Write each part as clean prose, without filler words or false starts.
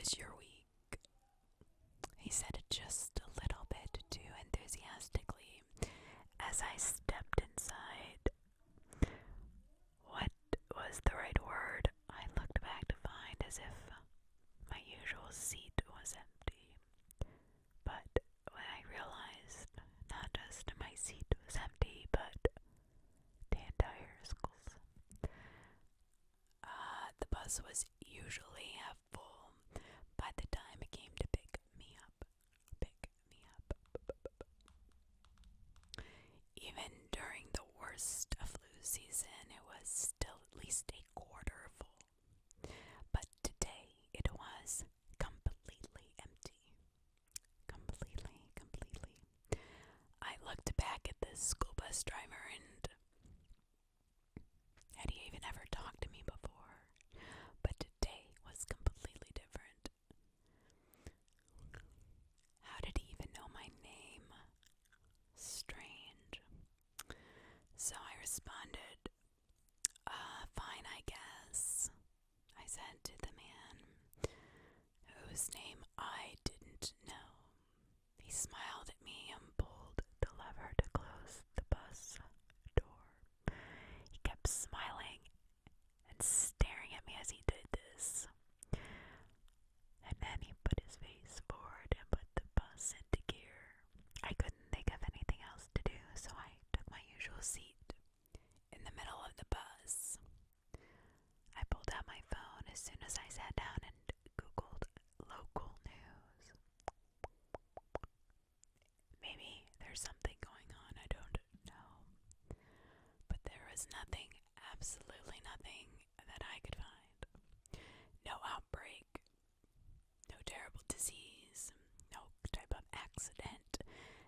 was your week?" He said it just a little bit too enthusiastically as I stepped inside. What was the right word? I looked back to find as if my usual seat was empty. But when I realized not just my seat was empty, but the entire school's, the bus was usually half full by the time it came to pick me up. Even during the worst flu season, it was still at least a quarter full. But today it was completely empty. Completely. I looked back at the school bus driver, and had he even ever talked to me before? But today was completely different. How did he even know my name? Strange. So I responded, "Fine, I guess," I said to the man whose name I didn't know. He smiled at me and pulled the lever to close the bus door. He kept smiling and staring at me as he did this. And then he put his face forward and put the bus into gear. I couldn't think of anything else to do, so I took my usual seat in the middle of the bus. I pulled out my phone as soon as I sat down and Googled local news. Maybe there's something going on, I don't know. But there was nothing, absolutely nothing, that I could find. No outbreak, no terrible disease, no type of accident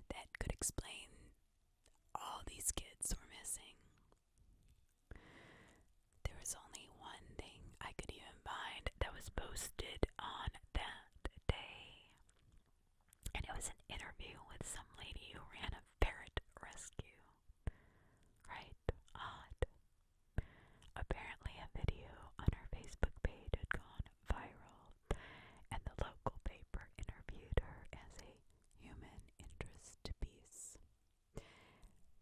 that could explain all these kids were missing. There was only one thing I could even find that was posted on that day, and it was an interview with some lady who ran a ferret rescue. Right? Odd. Apparently a video on her Facebook page had gone viral, and the local paper interviewed her as a human interest piece.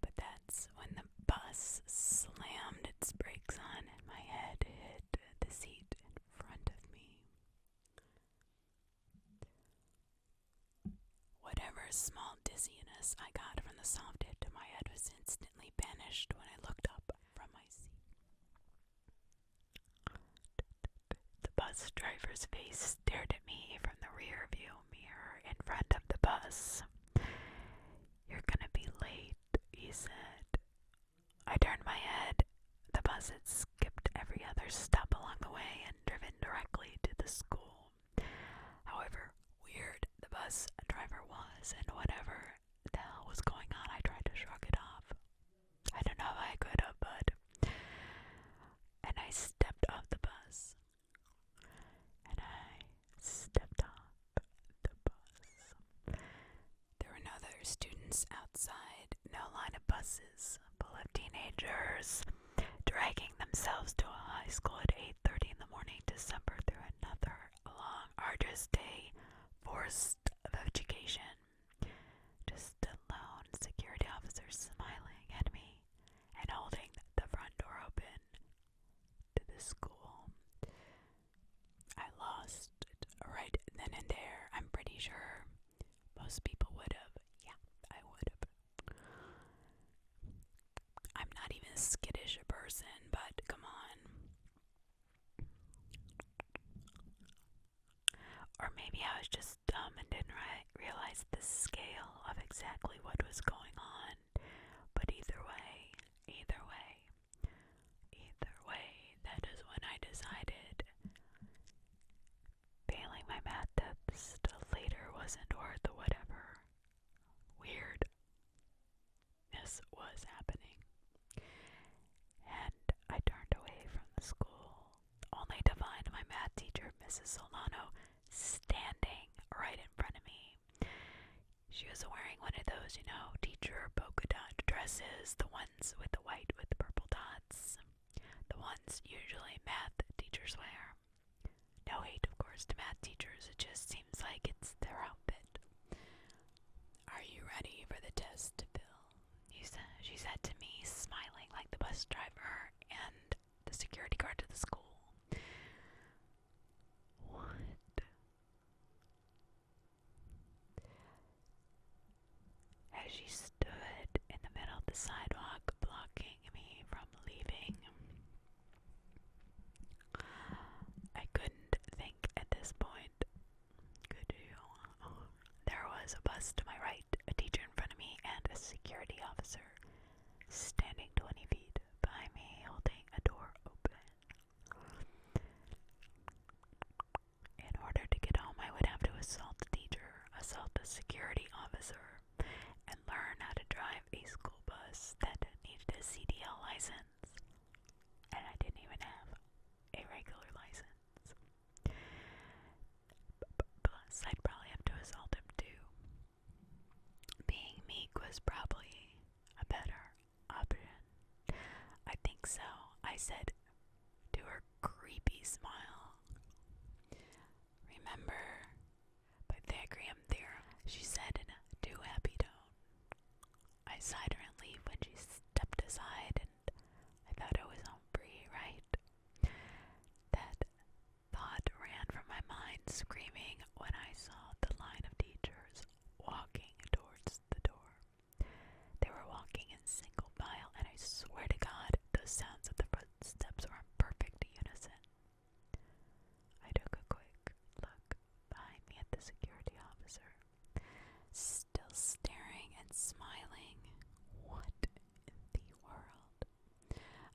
But that's when the bus slammed its brakes on and my head hit the seat in front of me. Whatever small dizziness I got from the soft hit to my head was instantly banished when I looked up from my seat. The bus driver's face stared at me from the rear view mirror in front of the bus. "You're gonna be late," he said. I turned my head. The bus had skipped every other stop along the way and driven directly to the school. However weird the bus driver was, and whatever the hell was going on, I tried to shrug it off. I don't know if I could have, and I stepped off the bus. There were no other students outside, no line of buses full of teenagers dragging themselves to a high school at 8:30 in the morning to suffer through another long, arduous day forced of education. Just a lone security officer smiling at me and holding the front door open to the school. I lost it right then and there. I'm pretty sure most people would have. Yeah, I would have. I'm not even a skittish person, but come on. Or maybe I was just dumb and didn't realize the scale of exactly what was going on. But either way, that is when I decided failing my math test later wasn't worth whatever weirdness was happening. And I turned away from the school, only to find my math teacher, Mrs. Solano, standing right in front of me. She was wearing one of those, teacher polka dot dresses, the ones with the white with the purple dots, the ones usually math teachers wear. No hate, of course, to math teachers. bus driver and the security guard to the school. What? As she stood in the middle of the sidewalk, blocking me from leaving, I couldn't think at this point. Could you? There was a bus to my right, a teacher in front of me, and a security officer standing 20 feet behind me, holding a door open. In order to get home, I would have to assault the teacher, assault the security officer, and learn how to drive a school bus that needed a CDL license. And I didn't even have a regular license. Plus, I'd probably have to assault him too. Being meek was probably a better option. I think so, I said to her creepy smile. Remember Pythagorean theorem, she said in a too happy tone. I sighed her relief when she stepped aside, and I thought I was on free, right? That thought ran from my mind, screaming when I saw the line of teachers walking towards the door. They were walking in single file, and I swear to God, those sounds of the footsteps were in perfect unison. I took a quick look behind me at the security officer, still staring and smiling. What in the world?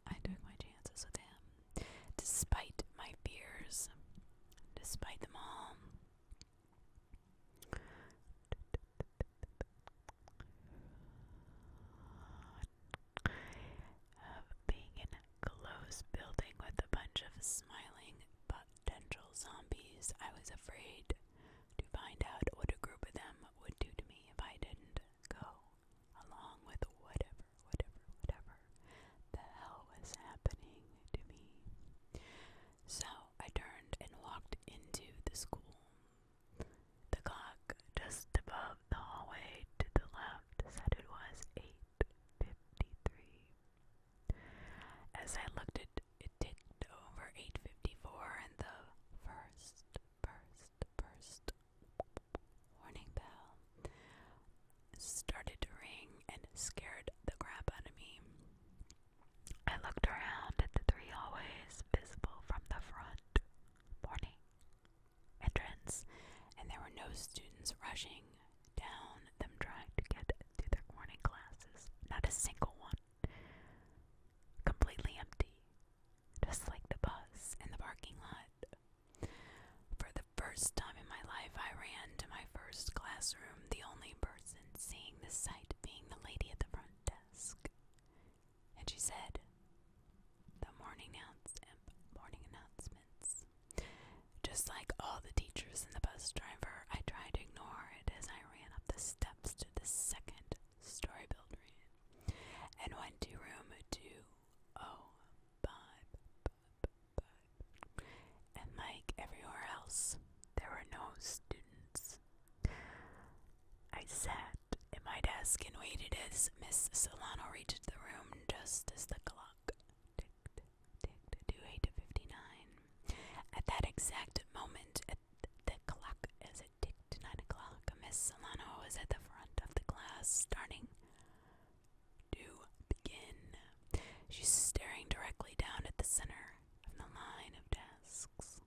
I took my chances with him, despite my fears, despite them all. Of being in a closed building with a bunch of smiling potential zombies, I was afraid to find out what a group of them would do to me if I didn't go along with whatever the hell was happening to me. So I turned and walked into the school. The clock just above the hallway to the left said it was 8:53. As I looked at it, ticked over 8:54, and the first warning bell started to ring and scared the crap out of me. I looked around at the 3 hallways visible from the front morning entrance, and there were no students rushing down them trying to get to their morning classes. Not a single one. Completely empty. Just like the bus in the parking lot. For the first time in my life, I ran to my first classroom, the only person seeing the sight being the lady at the front desk. And she said, "The morning announcements." Just like all the teachers and the bus driver, I tried to ignore it as I ran up the steps to the second story building and went to room 205. And like everywhere else, there were no students. I sat at my desk and waited as Miss Solano reached the room just as the clock ticked to 8:59. At that exact moment, at the clock as it ticked to 9 o'clock, Miss Solano was at the front of the class, starting to begin. She's staring directly down at the center of the line of desks.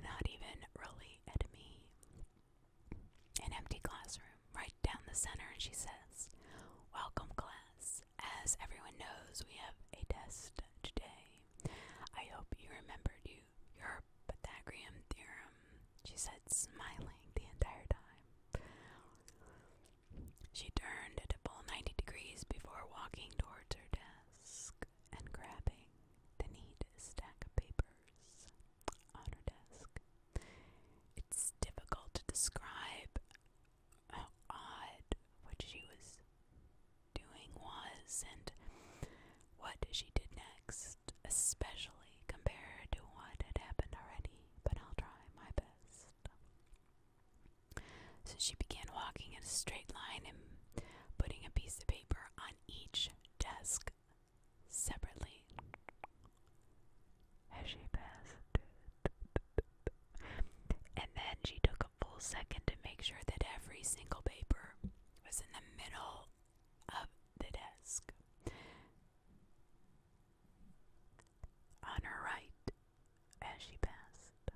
Not even really at me. An empty classroom right down the center, and she says, "Welcome, class. As everyone knows, we have a test today. I hope you remembered your Pythagorean theorem," she said, smiling the entire time. She turned at a full 90 degrees before walking towards her desk and grabbing the neat stack of papers on her desk. It's difficult to describe how odd what she was doing was and what she did next, especially compared to what had happened already, but I'll try my best. So she began walking in a straight line and putting a piece of paper on each desk second to make sure that every single paper was in the middle of the desk. On her right, as she passed.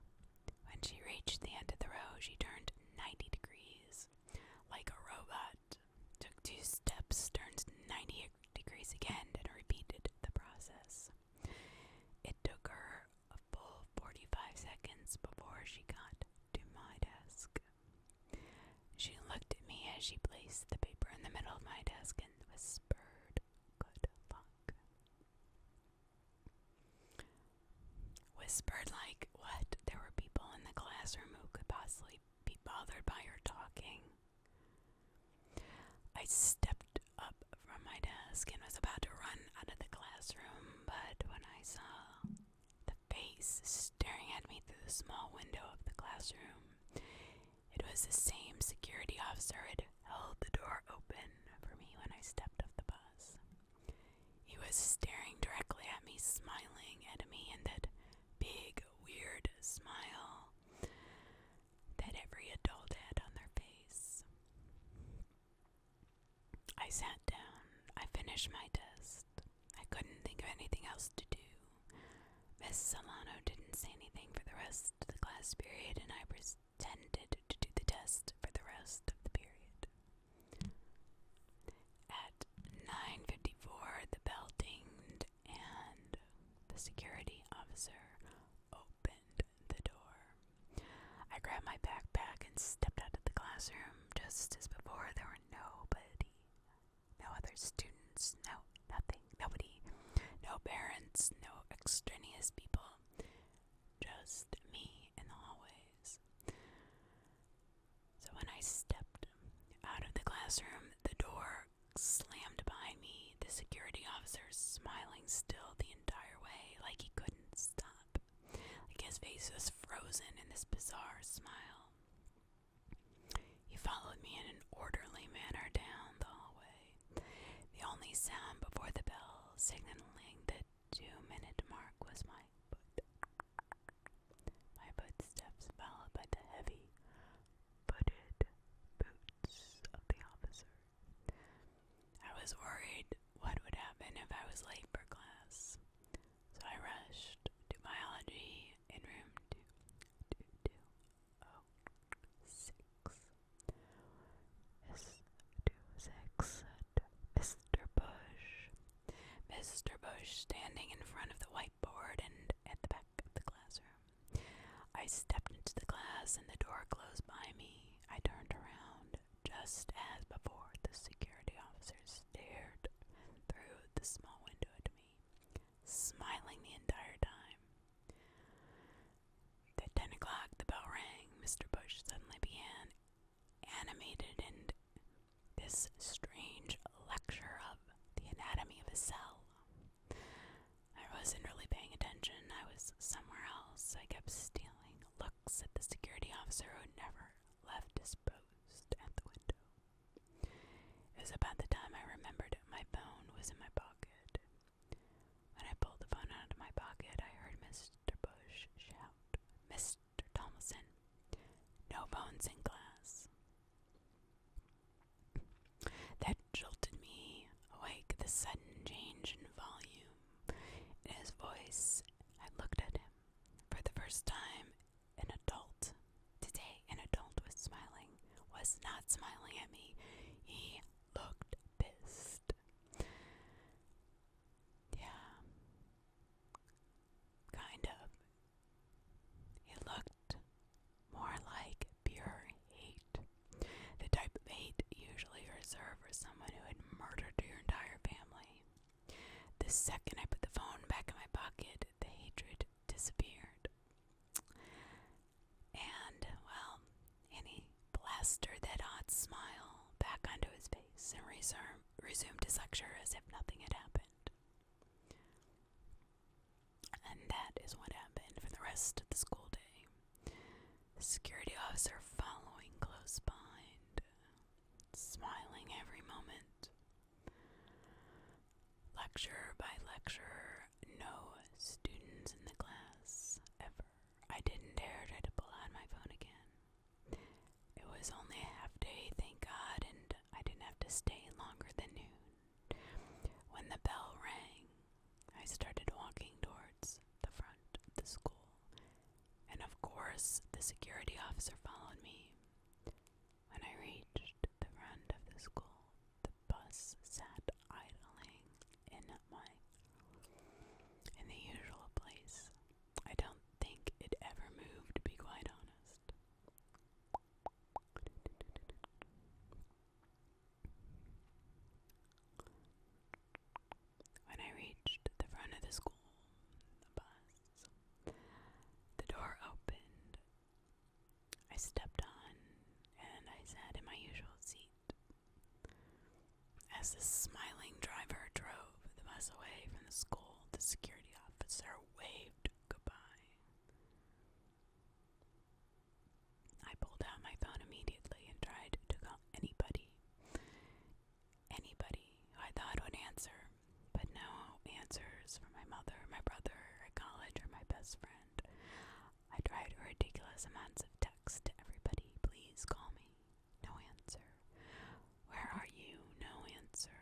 When she reached the end of the row, she turned 90 degrees, like a robot, took 2 steps, turned 90 degrees again, and repeated the process. It took her a full 45 seconds before she got to my desk. She looked at me as she placed the paper in the middle of my desk and whispered, "Good luck." Whispered like what? There were people in the classroom who could possibly be bothered by her talking. I stepped up from my desk and was about to run out of the classroom, but when I saw the face staring at me through the small window of the classroom, it was the same security officer who had held the door open for me when I stepped off the bus. He was staring directly at me, smiling at me in that big, weird smile that every adult had on their face. I sat down. I finished my test. I couldn't think of anything else to do. Miss Solano didn't say anything for the rest of the class period, and I pretended to do the test for the rest of the period. At 9:54, the bell dinged, and the security officer opened the door. I grabbed my backpack and stepped out of the classroom. Just as before, there were nobody. No other students, nobody. No parents, no extraneous people. Just me in the hallways. So when I stepped out of the classroom, the door slammed behind me, the security officer smiling still the entire way, like he couldn't stop. Like his face was frozen in this bizarre smile. He followed me in an orderly manner down the hallway. The only sound before the bell signaling the 2-minute mark was my footsteps, followed by the heavy, booted boots of the officer. I was worried what would happen if I was late for class, so I rushed to biology in room 2206. Mr. Bush standing in front of the whiteboard and at the back of the classroom. I stepped into the class and the door closed by me. I turned around just as before. The security officer stared through the small window at me, smiling the entire time. At 10 o'clock, the bell rang. Mr. Bush suddenly began, animated in this strange lecture of the anatomy of a cell. I wasn't really paying attention. I was somewhere else. I kept stealing looks at the security officer who never left his post at the window. It was about the time I remembered my phone was in my pocket. When I pulled the phone out of my pocket, I heard Mr. Bush shout, "Mr. Thomason, no phones in class." That jolted me awake, the sudden change in volume in his voice. I looked at him. For the first time, an adult. Today, an adult was not smiling at me. He looked pissed. Yeah. Kind of. He looked more like pure hate. The type of hate usually reserved for someone who had murdered your entire family. The second I put the phone back in my pocket, the hatred disappeared. And, well, he plastered that odd smile back onto his face and resumed his lecture as if nothing had happened. And that is what happened for the rest of the school day. The security officer following close behind, smiling every moment. Lecture by lecture, no students in the class ever. I didn't dare try to pull out my phone again. course, the security officer followed me. When I reached the front of the school, the bus sat idling in the usual place. I don't think it ever moved, to be quite honest. When I reached the front of the school, the door opened. I stepped on and I sat in my usual seat. As the smiling driver drove the bus away from the school, the security officer waved goodbye. I pulled out my phone immediately and tried to call anybody who I thought would answer, but no answers from my mother, my brother at college, or my best friend. I tried ridiculous amounts of text to everybody. Please call me. No answer. Where are you? No answer.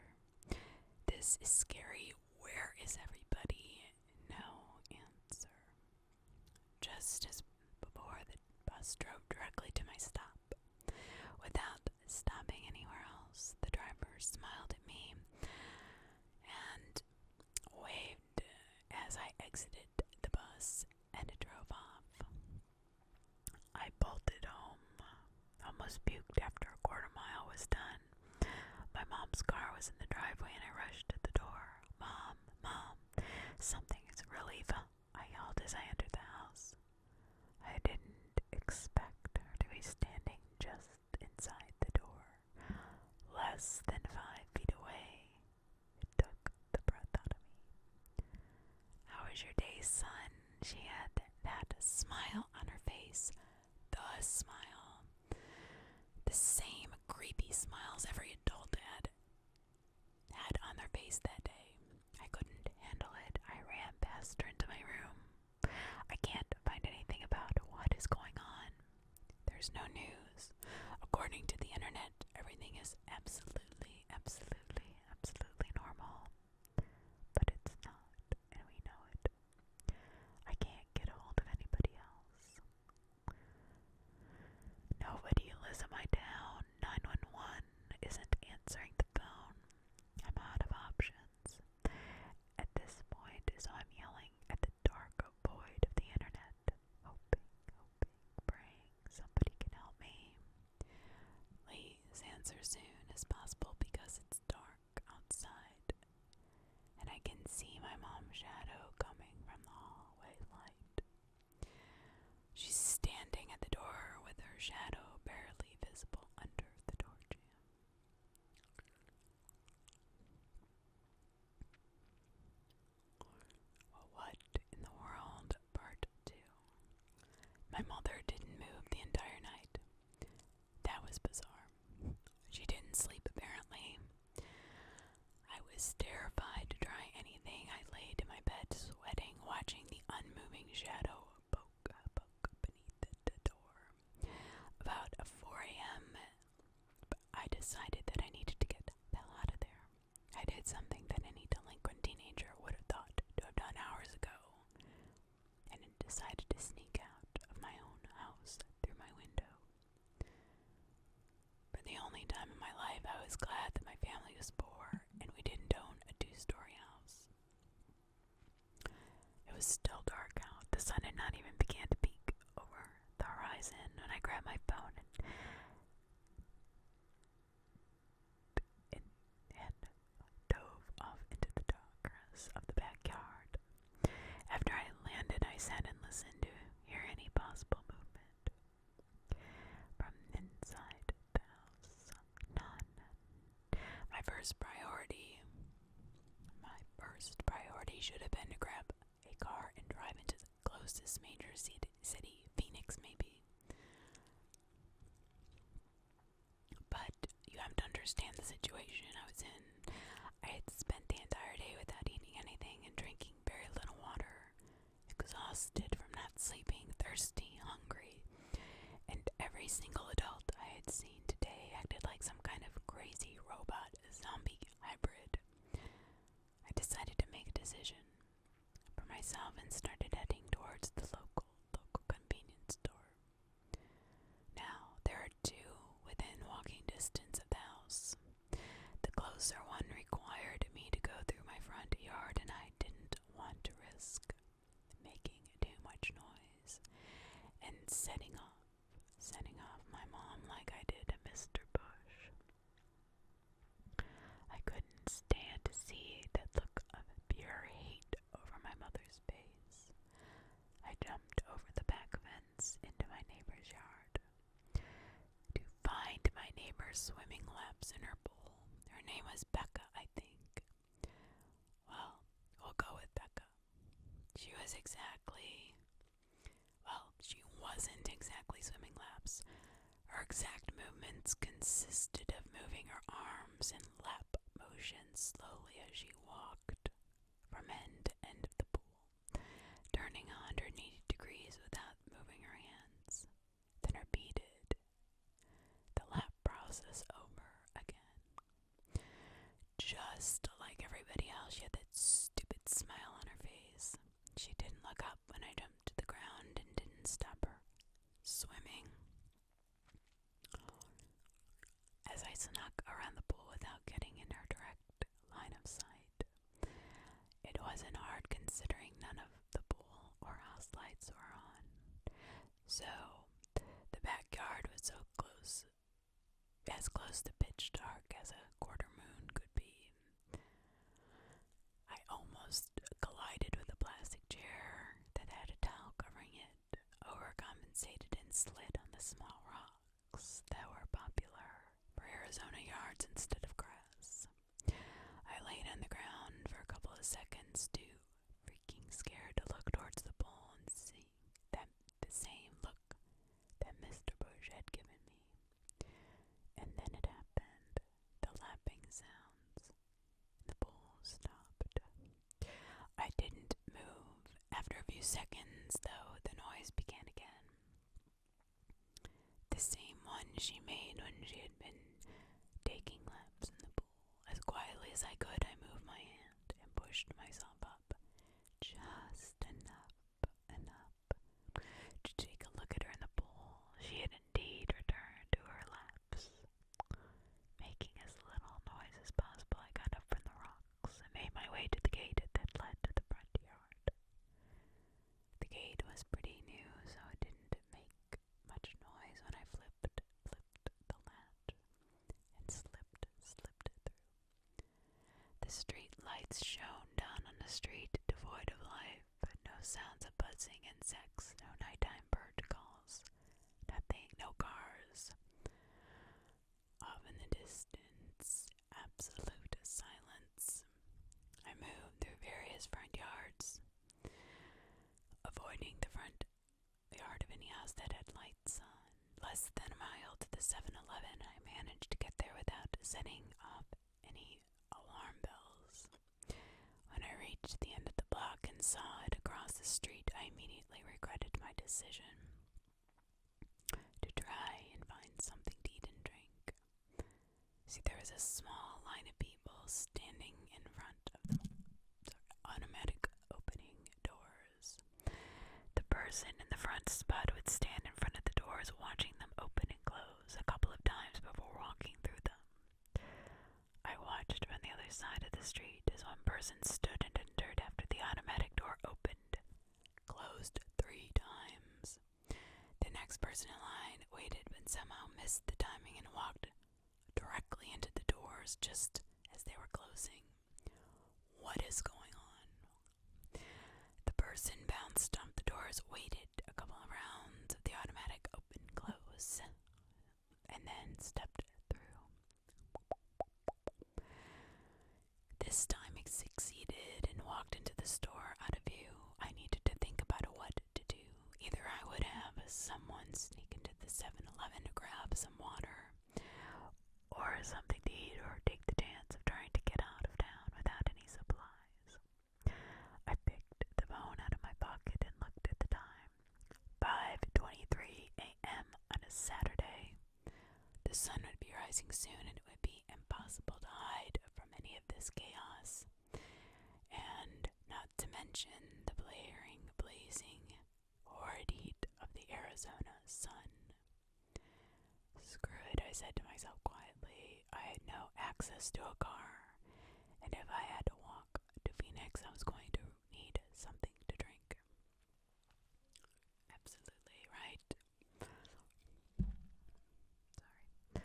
This is scary. Where is everybody? No answer. Just as before, the bus drove directly to my stop. Without stopping anywhere else, the driver smiled at me and waved as I exited the bus, and it drove off. I bolted home, almost puked after a quarter mile was done. My mom's car was in the driveway and I rushed to the door. Mom, something is really I yelled as I entered the house. I didn't expect her to be standing just inside the door, less than 5 feet away. It took the breath out of me. How was your day, son? She had that smile on her face. The smile. The same creepy smiles every adult had on their face that day. I couldn't handle it. I ran past her into my room. I can't find anything about what is going on. There's no news. According to the internet, everything is absolutely normal. But it's not, and we know it. I can't get a hold of anybody else. Nobody lives in my town. 911 isn't answering the phone. I'm out of options at this point, so I'm yelling at the dark void of the internet, hoping, praying somebody can help me. Please answer soon as possible because it's dark outside, and I can see my mom's shadow coming from the hallway light. She's standing at the door with her shadow barely visible under the door jamb. Well, what in the world? Part 2. My mother didn't move the entire night. That was bizarre. She didn't sleep, apparently. I was terrified to try anything. I laid in my bed, sweating, watching the unmoving shadow poke beneath the door. About 4 a.m., I decided that I needed to get the hell out of there. I did something that any delinquent teenager would have thought to have done hours ago, and decided to sneak out of my own house through my window. For the only time in my life, I was glad that my family was poor and we didn't own a 2-story house. It was still dark out. The sun had not even begun to peek over the horizon when I grabbed my phone and dove off into the darkness of the backyard. After I landed, I sat and listened to hear any possible movement from inside the house. None. My first priority should have been to grab a car and drive into the closest major city, Phoenix maybe. But you have to understand the situation I was in. I had spent the entire day without eating anything and drinking very little water, exhausted from not sleeping, thirsty, hungry, and every single adult I had seen today acted like some kind of crazy robot zombie hybrid. I decided to make a decision for myself and started heading towards the local convenience store. swimming laps in her pool. Her name was Becca, I think. Well, we'll go with Becca. She wasn't exactly swimming laps. Her exact movements consisted of moving her arms in lap motion slowly as she walked from end to end of the pool, turning 180 degrees without moving her hands, then repeated the lap process over again. Just like everybody else, she had that stupid smile on her face. She didn't look up when I jumped to the ground and didn't stop her swimming. As I snuck around the pool without getting in her direct line of sight. It wasn't hard considering none of the pool or house lights were on. So, the backyard was as close to pitch dark as a quarter moon could be. I almost collided with a plastic chair that had a towel covering it, overcompensated and slid on the small rocks that were popular for Arizona yards instead of grass. I laid on the ground for a couple of seconds too freaking scared to look towards the pool and see the same look that Mr. Bush had given me. And then it happened. The lapping sounds. The pool stopped. I didn't move. After a few seconds, though, the noise began again. The same one she made when she had been taking laps in the pool. As quietly as I could, I moved my hand and pushed myself up. Just enough to take a look at her in the pool. She had indeed returned to her laps. Making as little noise as possible, I got up from the rocks and made my way to the gate that led to the front yard. The gate was pretty new, so it didn't make much noise when I flipped the latch and slipped through. The street lights shone down on a street devoid of life, but no sounds of buzzing insects, no nighttime bird calls, nothing, no cars. Off in the distance, absolute silence. I moved through various front yards, avoiding the front yard of any house that had lights on. Less than a mile to the 7-Eleven, I managed to get there without setting off any alarm bells. When I reached the end of the block and saw it across the street, I immediately regretted my decision to try and find something to eat and drink. See, there was a small line of people standing in front of the automatic opening doors. The person in the front spot would stand in front of the doors watching them open and close a couple of times before walking through them. I watched from the other side of the street as one person stood and entered after the automatic door opened, closed 3 times. The next person in line waited but somehow missed the timing and walked directly into the doors just as they were closing. What is going on? The person bounced off the doors, waited a couple of rounds of the automatic open close, and then stepped through. This time he succeeded and walked into the store out of view. I needed to think about what to do. Either I would have someone sneak into the 7-Eleven to grab some water or something to eat, or take the chance of trying to get out of town without any supplies. I picked the phone out of my pocket and looked at the time. 5:23 a.m. on a Saturday. The sun would be rising soon and it would be impossible to hide from any of this chaos. And not to mention the blazing, horrid heat of the Arizona sun. Screw it, I said to myself quietly. I had no access to a car, and if I had to walk to Phoenix, I was going to need something to drink. Absolutely right. Sorry.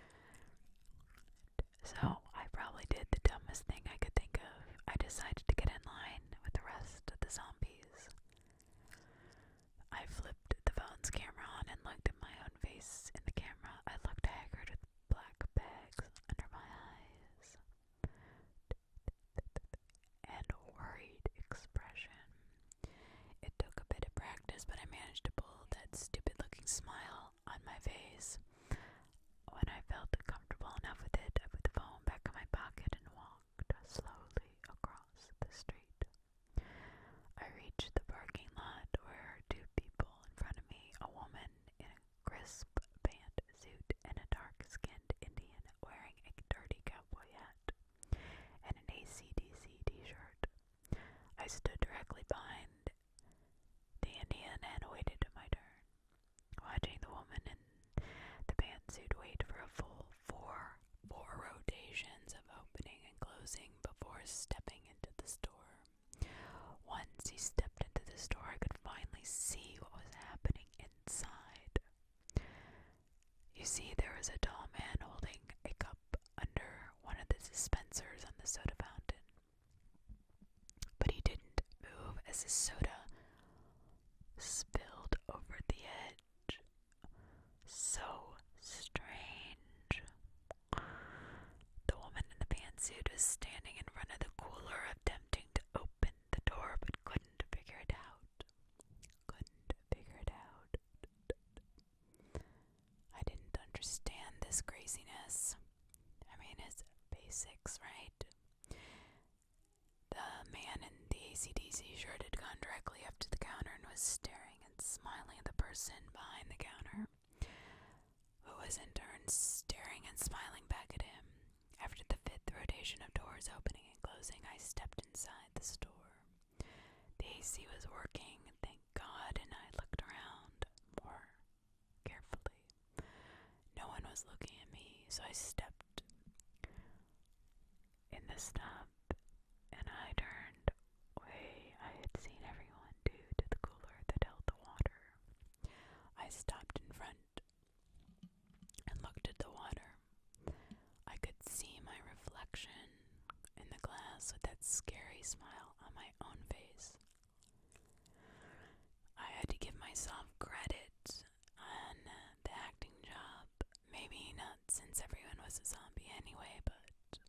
So, I probably did the dumbest thing I could think of. I decided to get in line with the rest of the zombies. I flipped the phone's camera on and looked at my own face in the camera. I looked haggard with black bag 6, right? The man in the AC/DC shirt had gone directly up to the counter and was staring and smiling at the person behind the counter, who was in turn staring and smiling back at him. After the 5th rotation of doors opening and closing, I stepped inside the store. The AC was working, thank God, and I looked around more carefully. No one was looking at me, so I stepped in the stop, and I turned away. I had seen everyone due to the cooler that held the water. I stopped in front and looked at the water. I could see my reflection in the glass with that scary smile on my own face. I had to give myself credit on the acting job. Maybe not since everyone was a zombie anyway, but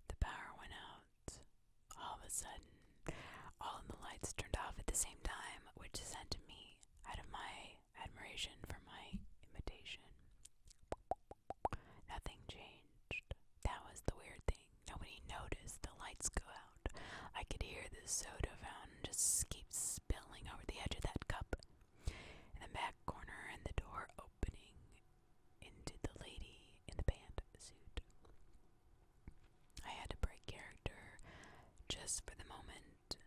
the power went out. All of a sudden, all of the lights turned off at the same time, which sent me out of my admiration for my imitation. Nothing changed. That was the weird thing. Nobody noticed the lights go out. I could hear the soda fountain just keep spilling over the edge of that cup in the back corner, and the door opening into the lady in the band suit. I had to break character just for the moment.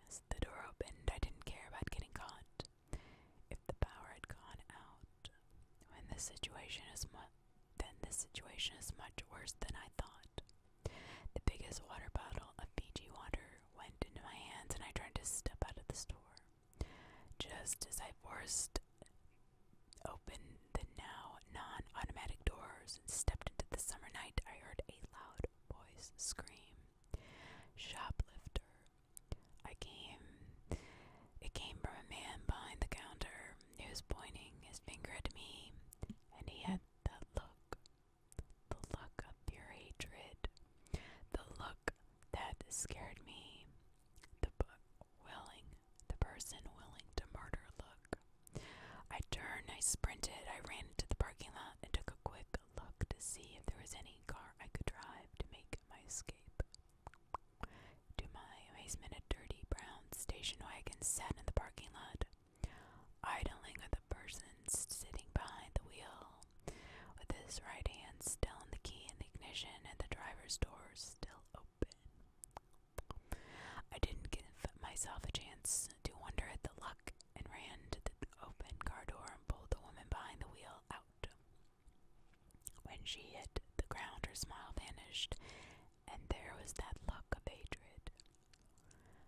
As the door opened, I didn't care about getting caught. If the power had gone out, then this situation is much worse than I thought. The biggest water bottle of Fiji water went into my hands, and I tried to step out of the store. Just as I forced open the now non-automatic doors and stepped into the summer night, I heard a loud voice scream, "Shoplifter!" It came from a man behind the counter. He was pointing his finger at me, and he had that look, the look of pure hatred, the look that scared me, the person willing to murder look. I turned, I sprinted, I ran into the parking lot and took a quick look to see if there was any car I could drive to make my escape. To my amazement, a dirty brown station wagon sat in the parking lot, idling with a person sitting behind the wheel, with his right hand still on the key in the ignition and the driver's door still open. I didn't give myself a chance to wonder at the luck and ran to the open car door and pulled the woman behind the wheel out. When she hit the ground, her smile vanished, and there was that look of hatred.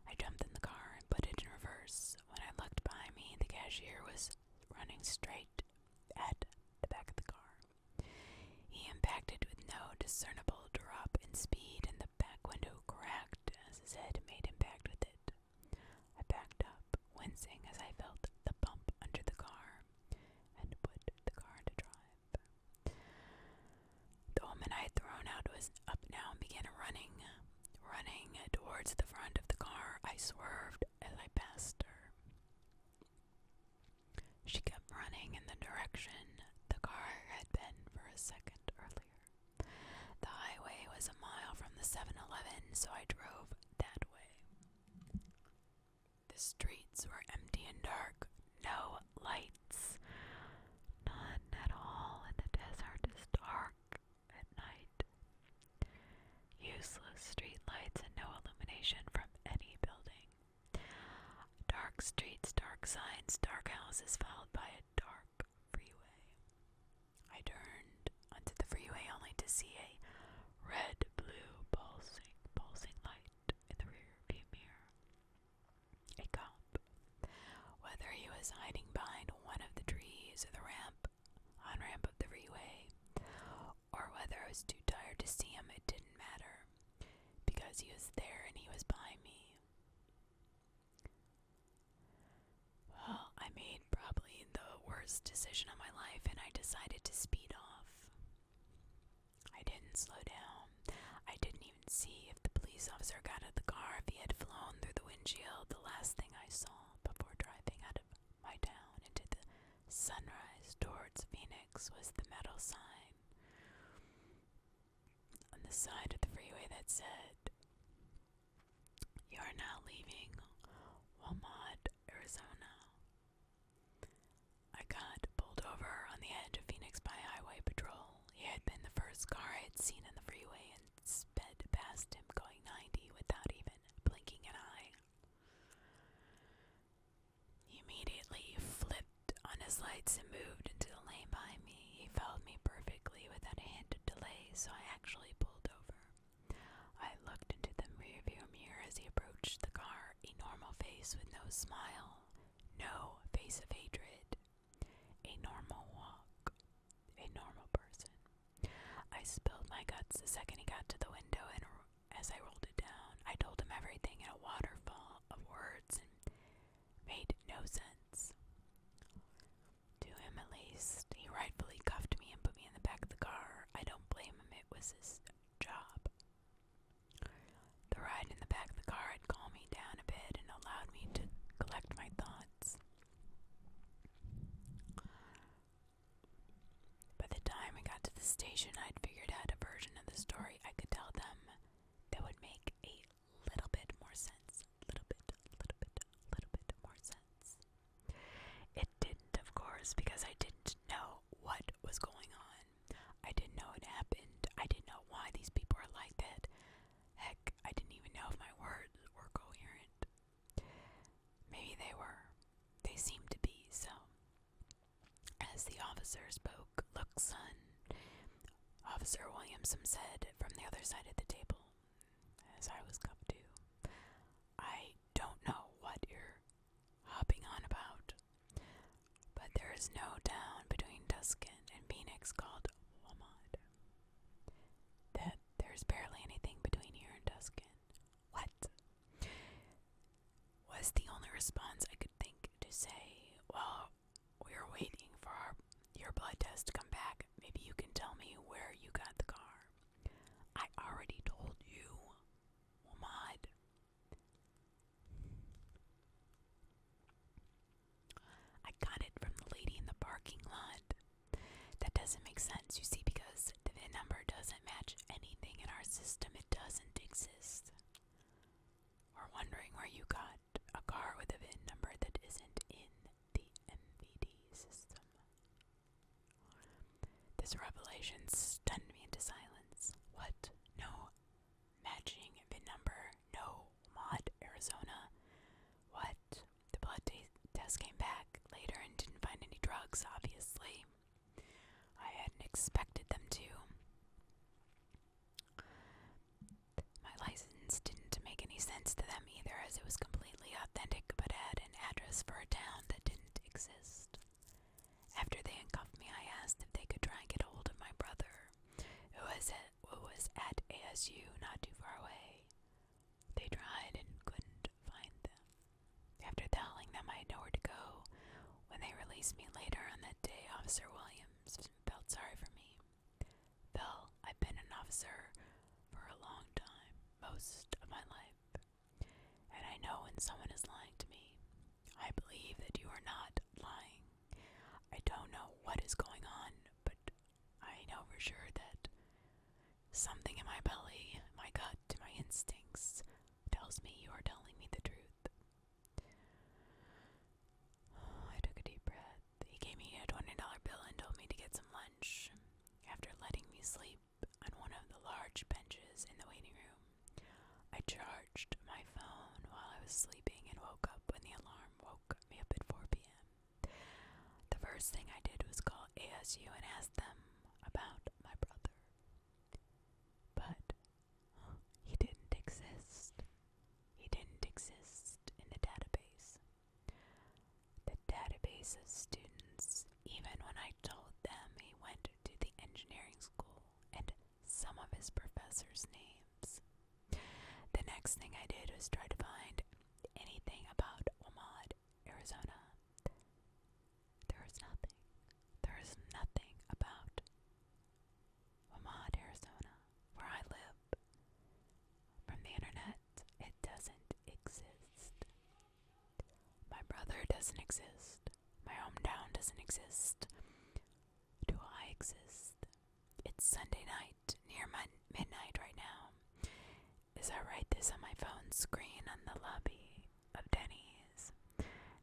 I jumped in the car and put it in reverse. When I looked behind me, the cashier was running straight at the back of the car. He impacted with no discernible drop in speed, and the back window cracked as his head made impact with it. I backed up, wincing as I felt the bump under the car, and put the car into drive. The woman I had thrown out was up now and began running towards the front of the car. I swerved as I passed her. She kept running in the direction the car had been for a second earlier. The highway was a mile from the 7-Eleven, so I drove that way. The streets were empty and dark. No lights. None at all, and the desert is dark at night. Useless street lights and no illumination from any building. Dark streets, dark signs, dark houses, followed by a dark freeway. I turned onto the freeway only to see a red-blue pulsing light in the rear view mirror. A cop. Whether he was hiding behind one of the trees or the on-ramp of the freeway, or whether I was too tired to see him, it didn't matter, because he was there and he was behind me. Well, I made probably the worst decision of my life, and I decided to speed off. I didn't slow down. I didn't even see if the police officer got out of the car, if he had flown through the windshield. The last thing I saw before driving out of my town into the sunrise towards Phoenix was the metal sign. sign of the freeway that said, "You are now leaving Walmart, Arizona." I got pulled over on the edge of Phoenix by Highway Patrol. He had been the first car I had seen on the freeway and sped past him going 90 without even blinking an eye. He immediately flipped on his lights and moved into the lane behind me. He followed me perfectly without a hint of delay, so I actually pulled over. I looked into the rearview mirror as he approached the car, a normal face with no smile, no face of hatred, a normal walk, a normal person. I spilled my guts the second he got to the window, and as I rolled it down, I told him everything in a waterfall of words and made no sense. To him, at least, he rightfully cuffed me and put me in the back of the car. I don't blame him, it was his job. The ride in the back of the car had calmed me down a bit and allowed me to collect my thoughts. By the time we got to the station, I'd figured out a version of the story I could tell them that would make a little bit more sense. Little bit more sense. It didn't, of course, because I didn't know what was going on. I didn't know it happened. I didn't know why these people are like that. Heck, I didn't even know if my words were coherent. Maybe they were. They seemed to be, so. As the officer spoke, "Look, son," Officer Williamson said from the other side of the table, as I was cuffed to, "I don't know what you're hopping on about, but there is no town between Tuscan and Phoenix called Walmart. That there's barely anything between here and Tuscan." "What?" was the only response I could think to say. "Well, we're waiting for your blood test to come back. Maybe you can tell me where you got the car." "I already told you, Walmart." "I got it from the lady in the parking lot." "That doesn't make sense, you see, because the VIN number doesn't match anything in our system. It doesn't exist. We're wondering where you got a car with a VIN number that isn't in the MVD system." This revelation stunned me into silence. What? No matching VIN number? No Mod, Arizona? What? The blood test came back later and didn't find any drugs, obviously. I hadn't expected them to. My license didn't make any sense to them either, as it was completely authentic but had an address for a town that didn't exist. After they handcuffed me, I asked if they could try and get hold of my brother, who was at ASU not too far away. They tried and couldn't find them. After telling them I had nowhere to go, when they released me later on that day, Officer Williams felt sorry for me. "Phil, I've been an officer for a long time, most of my life, and I know when someone is lying to me. I believe that you are not lying. I don't know what is going on, but I know for sure that something in my belly, my gut, my instincts tells me you are telling me the truth." I took a deep breath. He gave me a $20 bill and told me to get some lunch. After letting me sleep on one of the large benches in the waiting room, I charged my phone while I was sleeping and woke up when the alarm woke me up at 4 p.m. The first thing I did was call ASU and ask them about my brother. But he didn't exist. He didn't exist in the database. The database of students, even when I told them he went to the engineering school and some of his professors' names. The next thing I did was try to find anything about Walmart, Arizona. There is nothing. There is nothing about Walmart, Arizona, where I live. From the internet, it doesn't exist. My brother doesn't exist. My hometown doesn't exist. Do I exist? It's Sunday night near midnight right now as I write this on my phone screen on the lobby of Denny's.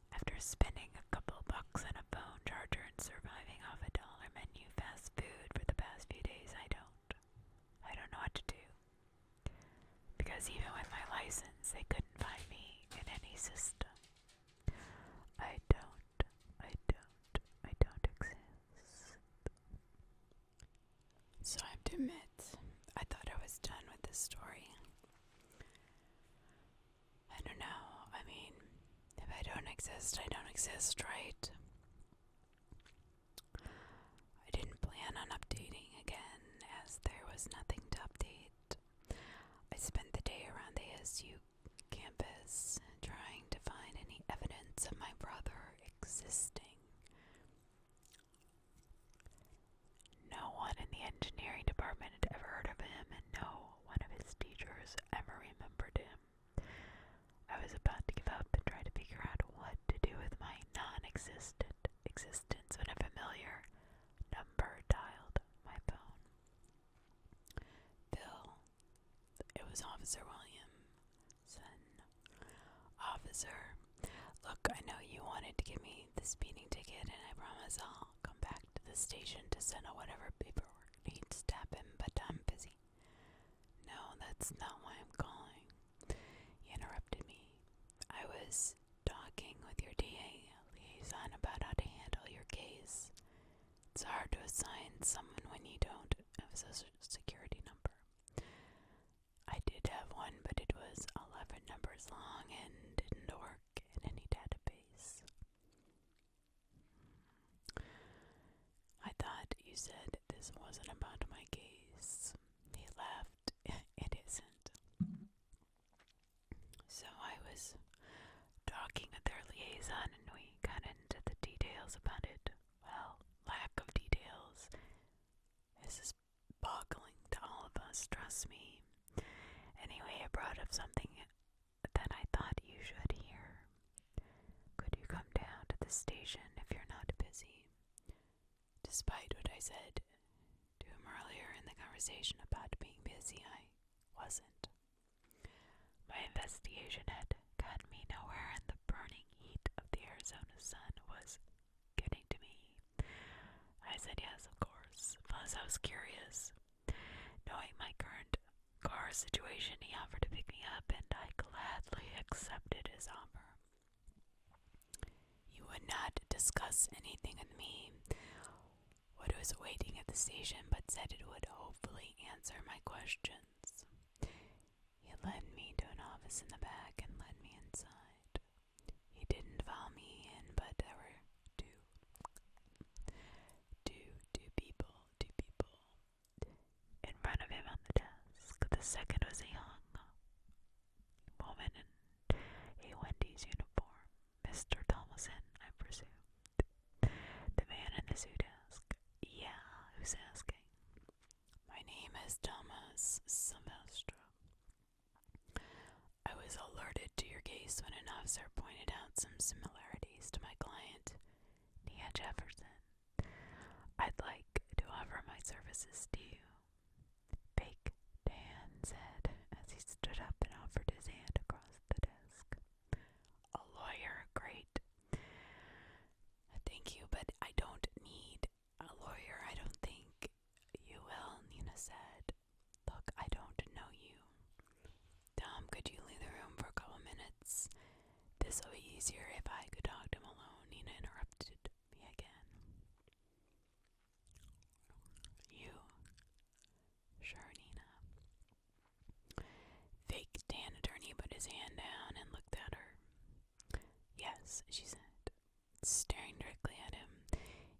After spending a couple bucks on a phone charger and surviving off $1 menu fast food for the past few days, I don't know what to do. Because even with my license, they couldn't find me in any system. I don't exist. So I have to admit, I thought I was done with this story. I don't know. I mean, if I don't exist, I don't exist, right? I didn't plan on updating again, as there was nothing to update. I spent the day around the ASU campus trying to find any evidence of my brother existing. No one in the engineering department had ever heard of him, and no one of his teachers ever remembered him. I was about to give up and try to figure out what to do with my non-existent existence when a familiar number dialed my phone. Bill, it was Officer Williamson. Officer, look, I know you wanted to give me the speeding ticket, and I promise I'll come back to the station to settle whatever paperwork needs to happen, but I'm busy. No, that's not why I'm calling. He interrupted me. I was talking with your DA liaison about how to handle your case. It's hard to assign someone when you don't have a social security number. I did have one, but it was 11 numbers long and didn't work in any database. I thought you said this wasn't about my case. He laughed. It isn't. So I was talking with their liaison and we got into the details about it. Well, lack of details. This is boggling to all of us, trust me. Anyway, I brought up something that I thought you should hear. Could you come down to the station if you're not busy? Despite what I said to him earlier in the conversation about being busy, I wasn't. My investigation had gotten me nowhere, and the burning heat of the Arizona sun was getting to me. I said yes, of course, plus I was curious. Knowing my current car situation, he offered to pick me up, and I gladly accepted his offer. He would not discuss anything with me, what was waiting at the station, but said it would hopefully answer my questions. He led me to an office in the back and led me inside. He didn't follow me in, but there were two people in front of him on the desk. The second was a young woman in a Wendy's uniform. Mr. Thomason, I presume. The man in the suit asked, "Yeah, who's asking?" "My name is Thomas Silvestre. I was alerted to your case when an officer pointed out some similarities to my client, Nia Jefferson. I'd like to offer my services to you." Fake Dan said as he stood up and offered his hand across the desk. "A lawyer, great. Thank you, but I don't need a lawyer. I don't think you will," Nina said. "Look, I don't know you. Tom, could you leave the room for a couple minutes? This'll be easier if I could talk to him alone." Nina interrupted me again. "You? Sure, Nina." Fake Dan attorney put his hand down and looked at her. "Yes," she said, staring directly at him.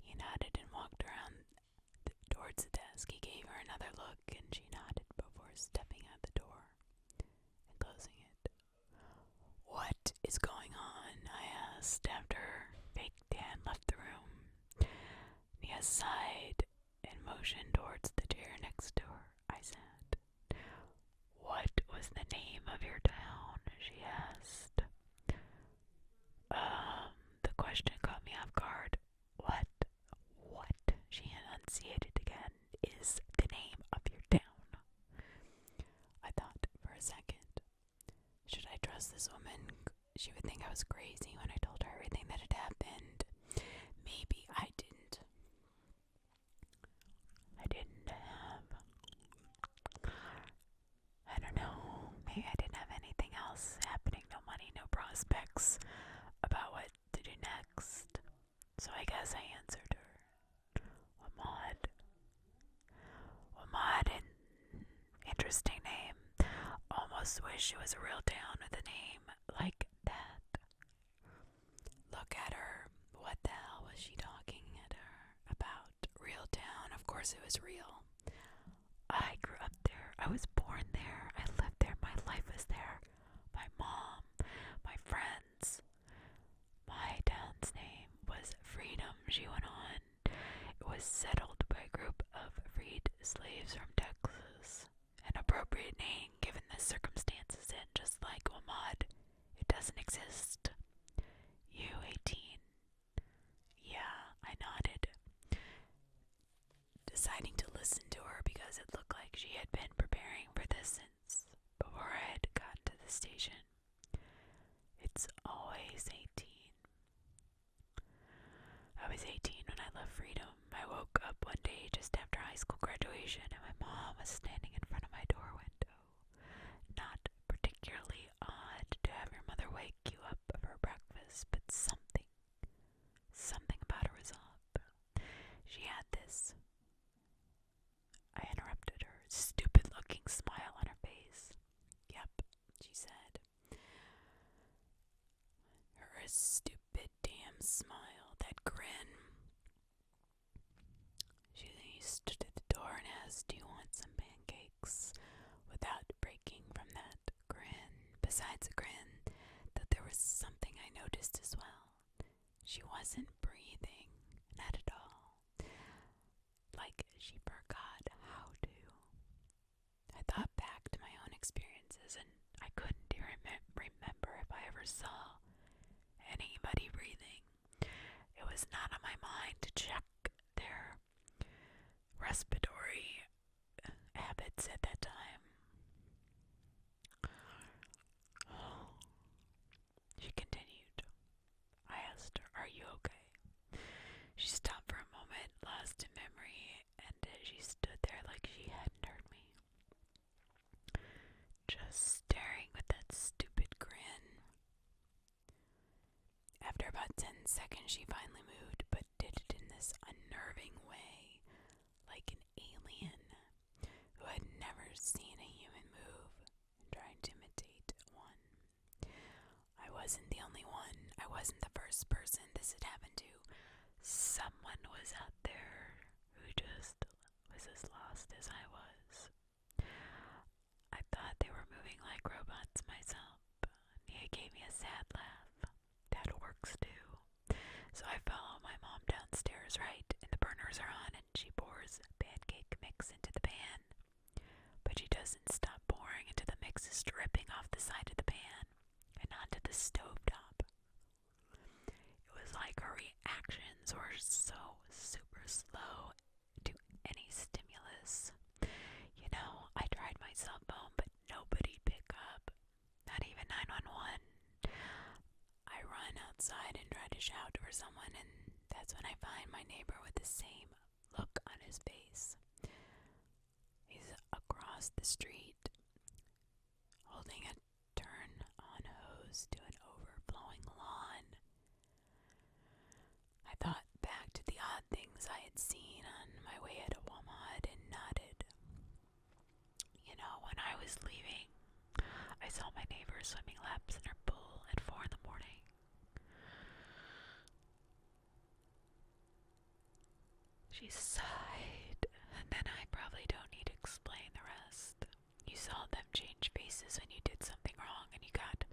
He nodded and walked around towards the desk. He gave her another look, and she nodded before stepping out the door and closing it. "What is going on?" I asked after Fake Dan left the room. Nia sighed and motioned towards the chair next to her. I said, "What was the name of your town?" she asked. The question caught me off guard. What, she enunciated again, is the name of your town? I was crazy when I told her everything that had happened. Maybe I didn't have, I don't know, maybe I didn't have anything else happening, no money, no prospects about what to do next. So I guess I answered her. Wamad, an interesting name. Almost wish it was a real town with a name like that. Look at her. What the hell was she talking at her about? Real town. Of course it was real. I grew up there. I was born there. I lived there. My life was there. My mom, my friends. My town's name was Freedom, she went on. It was settled by a group of freed slaves from Texas. An appropriate name given the circumstances, and just like Omad, it doesn't exist. You 18? Yeah, I nodded, deciding to listen to her because it looked like she had been preparing for this since before I had gotten to the station. It's always 18. I was 18 when I left Freedom. I woke up one day just after high school graduation and my mom was standing in front of my door window. Not particularly odd to have your mother wake you up for breakfast, but something about her was up. She had this, I interrupted her, stupid looking smile on her face. Yep, she said. Her stupid damn smile, that grin. She stood at the door and asked, "Do you want some pancakes?" without breaking from that grin. Besides a grin, that there was something I noticed as well. She wasn't breathing, not at all. Like she forgot how to. I thought back to my own experiences and I couldn't remember if I ever saw anybody breathing. It was not on my mind to check their respiratory habits at that time. She continued. I asked her, "Are you okay?" She stopped for a moment, lost in memory, and she stood there like she hadn't heard me, just staring with that stupid grin. After about 10 seconds, she finally moved, but did it in this unnerving way, like an alien who had never seen a human move and tried to imitate one. I wasn't the only one. I wasn't the first person this had happened to. Someone was out there who just was as lost as I was. I thought they were moving like robots myself. Nia gave me a sad laugh. That works too. So I follow my mom downstairs, right, and the burners are on and she pours pancake mix into the pan. But she doesn't stop pouring until the mix is dripping off the side of the pan and onto the stovetop. It was like her reactions were so super slow to any stimulus. You know, I tried my cell phone, but nobody'd pick up. Not even 911. I run outside and try to shout for someone, and that's when I find my neighbor with the same look on his face. He's across the street, holding a turn-on hose to an overflowing lawn. I thought back to the odd things I had seen on my way to Walmart and nodded. You know, when I was leaving, I saw my neighbor swimming laps in her pool at 4 in the morning. She sighed, and then I probably don't need to explain the rest. You saw them change faces when you did something wrong, and you got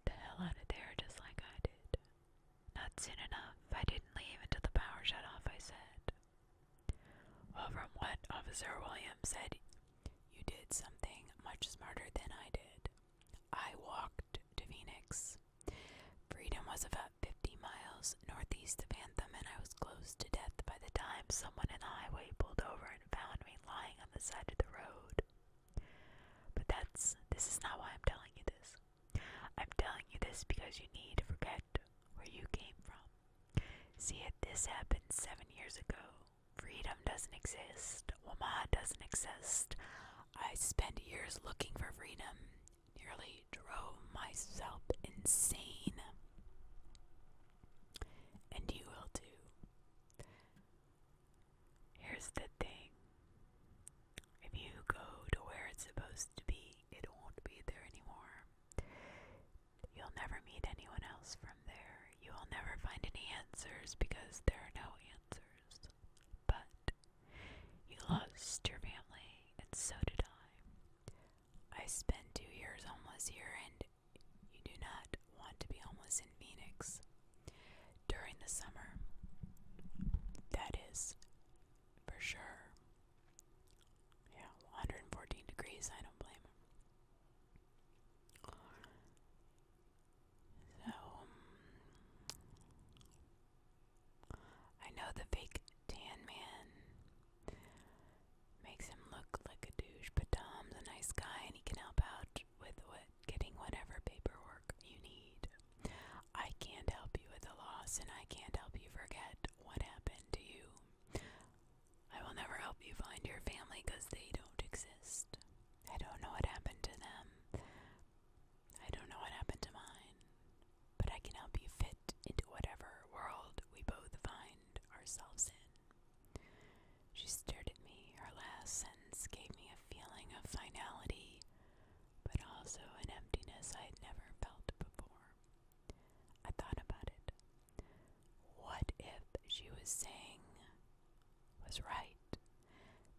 the hell out of there just like I did. Not soon enough. I didn't leave until the power shut off, I said. Well, from what Officer Williams said, you did something much smarter than I did. I walked to Phoenix. Freedom was about 50 miles northeast of Anthem, and I was close to death by the time someone in the highway pulled over and found me lying on the side of the road. But this is not why I'm telling you this. I'm telling you this this because you need to forget where you came from. See, this happened 7 years ago. Freedom doesn't exist. Woman doesn't exist. I spent years looking for freedom. Nearly drove myself insane. And you will too. Here's the thing. If you go to where it's supposed to be, it won't be there anymore. You'll never meet anyone else from there. You will never find any answers because there are no answers. But you lost your family, and so did I. I spent 2 years homeless here, and you do not want to be homeless in Phoenix during the summer. That is for sure. Yeah, 114 degrees, I don't blame him. So, I know the fake tan man makes him look like a douche, but Tom's a nice guy and he can help out with getting whatever paperwork you need. I can't help you with the loss, and I can't help you forget what happened to you. I will never help you find your family because they don't exist. I don't know what happened to them. I don't know what happened to mine. But I can help you fit into whatever world we both find ourselves in. She stared at me. Her last sentence gave me a feeling of finality, but also an emptiness I had never felt before. I thought about it. What if she was saying was right?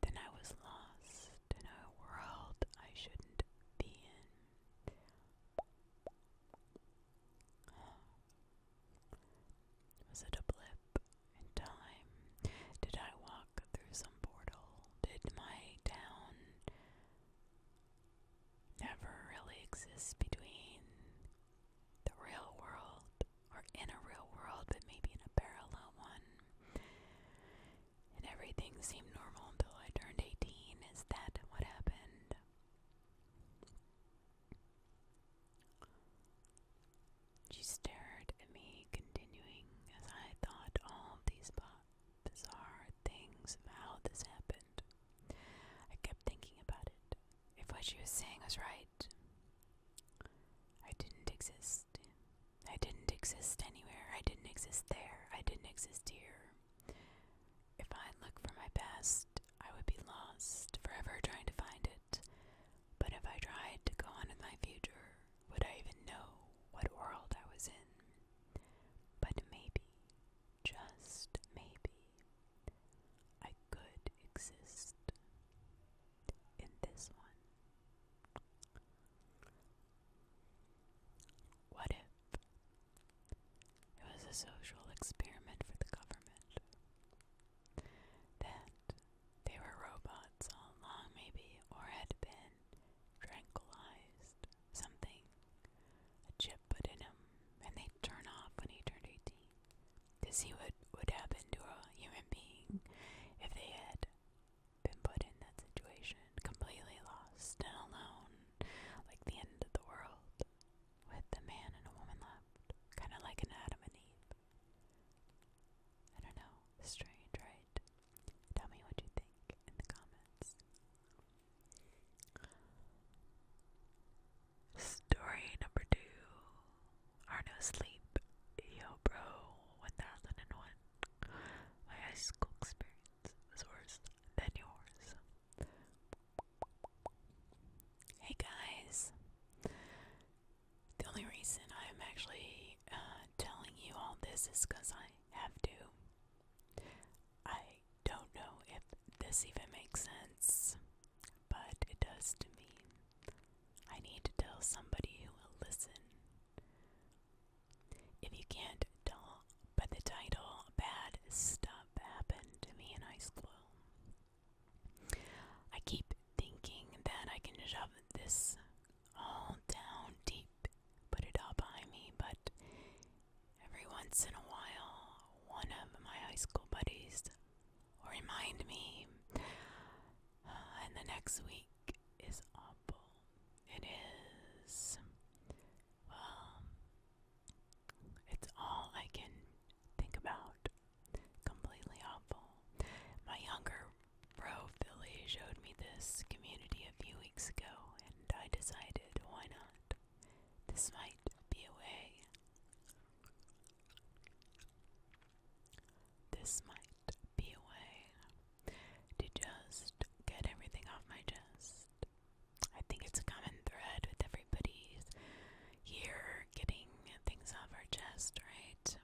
Then I was lost in a world I shouldn't be in. Was it a blip in time? Did I walk through some portal? Did my town never really exist between the real world, or in a real world, but maybe in a parallel one? And everything seemed normal until I turned 18. Is that what happened? She stared at me, continuing as I thought all these bizarre things of how this happened. I kept thinking about it. If what she was saying was right, I didn't exist. I didn't exist anywhere. I didn't exist there. I didn't exist here. If I looked for my past, I would be lost, forever trying to find it. But if I tried to go on with my future, would I even know what world I was in? But maybe, just maybe, I could exist in this one. What if it was a social experiment for the government? That they were robots all along, maybe, or had been tranquilized. Something, a chip put in him, and they'd turn off when he turned 18. To see what would happen to a human being if they had been put in that situation, completely lost and alone, like the end of the world, with a man and a woman left, kind of like an Adam and Eve. I don't know, strange, right? Tell me what you think in the comments. Story number 2, our nosleep. Yo bro, 1001. My high school experience was worse than yours. Hey guys, the only reason I'm actually telling you all this is because I have to. I don't know if this even makes sense, but it does to me. I need to tell somebody who will listen. If you can't tell by the title, bad stuff happened to me in high school. I keep thinking that I can shove this all down deep, put it all behind me, but every once in a while, one of my high school buddies will remind me, and the next week is awful. It is, well, this might be a way to just get everything off my chest. I think it's a common thread with everybody here, getting things off our chest, right?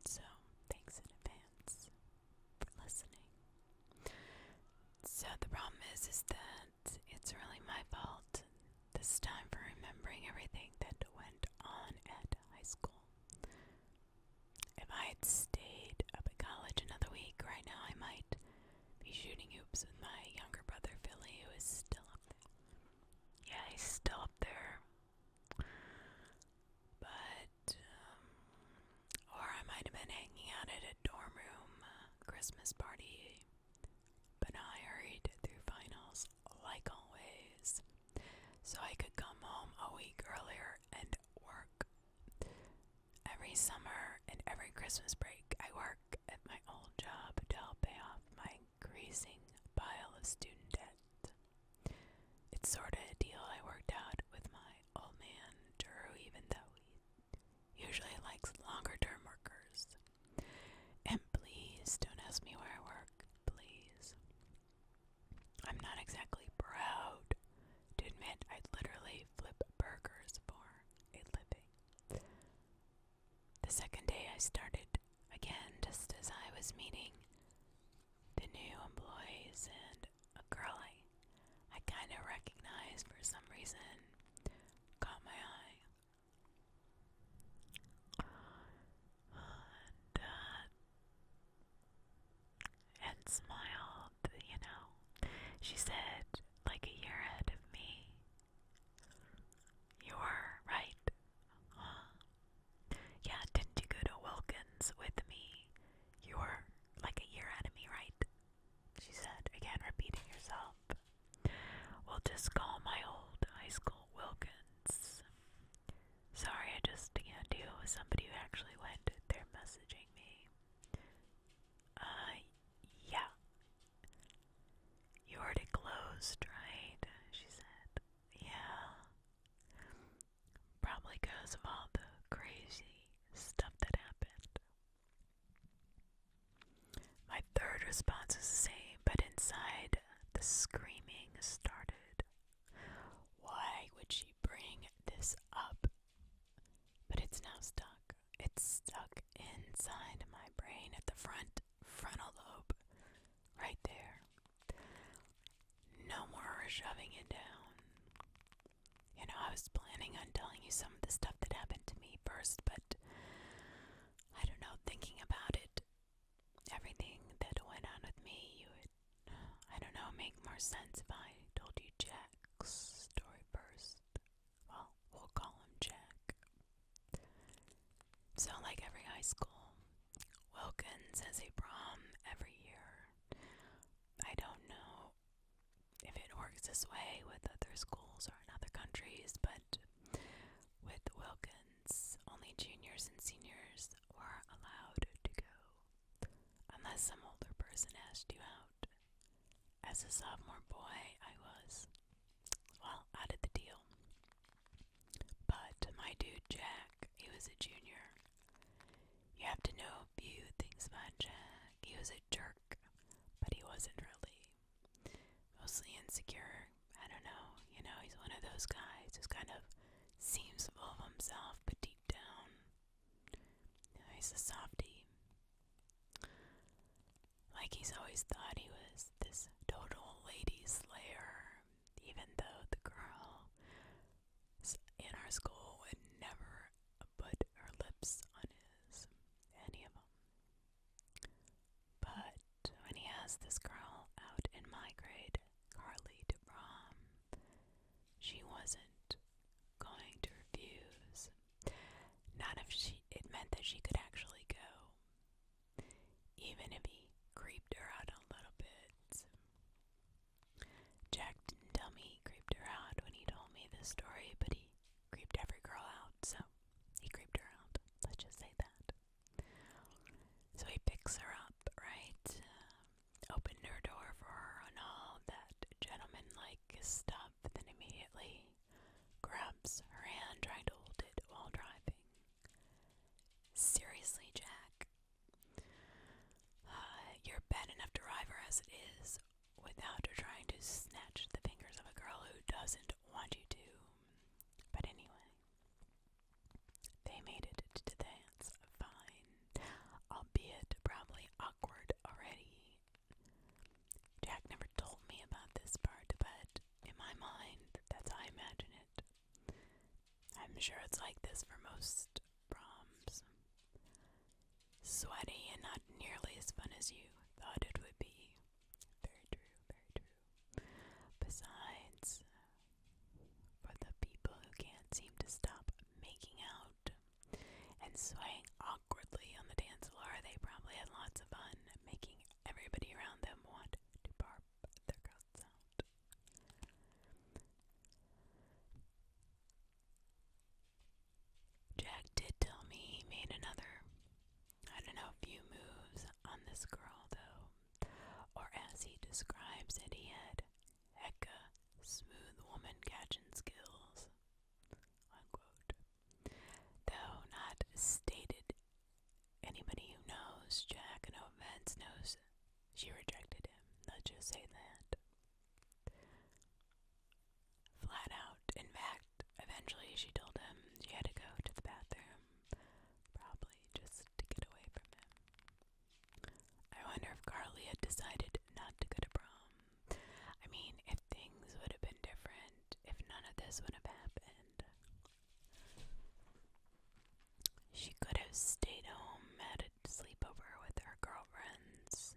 So, thanks in advance for listening. So the problem is that it's really my fault this time for remembering everything that went on at high school. If I had stayed up at college another week, right now I might be shooting hoops with my younger brother Philly, who is still up there. Yeah, he's still up there. But, or I might have been hanging out at a dorm room Christmas party. But I hurried through finals, like always, so I could come home a week earlier and work. Every summer and every Christmas break, I work at my old job to help pay off my increasing pile of student debt. It's sort of a deal I worked out with my old man, Drew, even though he usually likes longer-term workers. And please don't ask me where I work, please. I'm not exactly proud to admit I literally flip burgers for a living. The second day I started again, just as I was meeting the new employees, and a girl I kind of recognized for some reason caught my eye. And smiled, She said, like a year ahead of me, "You were right. Yeah, didn't you go to Wilkins with me? You were like a year ahead of me, right?" She said, again repeating herself. "We'll just call my old high school Wilkins. Sorry, I just can't deal with somebody who actually went there messaging me." Yeah. "You already closed, right?" she said. "Yeah. Probably because of all the crazy stuff that happened." My third response was the same, but inside the screaming started. Why would she bring this up? But it's now stuck. It's stuck inside my brain at the frontal lobe. Right there. No more shoving it down. I was planning on telling you some of the stuff that happened to me first, but I don't know, thinking about it, everything that went on with me, you would, I don't know, make more sense if I told you Jack's story first. Well, we'll call him Jack. So, like every high school, Wilkins has a prom every year. I don't know if it works this way with other schools or in other countries, but with Wilkins, only juniors and seniors were allowed to go, unless some older person asked you out. As a sophomore boy, I was, well, out of the deal. But my dude Jack, he was a junior. You have to know a few things about Jack. He was a jerk, but he wasn't really. Mostly insecure. I don't know. He's one of those guys who's kind of seems full of himself, but deep down, he's a softie. Like he's always thought he was this total lady slayer, even though the girl in our school would never put her lips on any of them. But when he asked this girl out in my grade, Carly, to prom, she wasn't going to refuse. Not if it meant that she could actually go, even if he creeped her out a little bit. Jack didn't tell me he creeped her out when he told me this story, but he creeped every girl out, so he creeped her out. Let's just say that. So he picks her up, right? Opened her sweaty and not nearly as fun as you thought it would be. Very true, very true. Besides, for the people who can't seem to stop making out and swaying awkwardly on the dance floor, they probably had lots of fun making everybody around them want to barf their guts out. Jack did tell me he made another, I don't know, few moves on this girl, though. Or as he describes it, he had hecka smooth woman catching skills, unquote. Though not stated, anybody who knows Jack, no offense, knows she rejected him. Let's just say that. Flat out. In fact, eventually she told him she had to go to the bathroom, probably just to get away from him. I wonder if Carly had decided not to go to prom. I mean, if things would have been different, if none of this would have happened. She could have stayed home, had a sleepover with her girlfriends,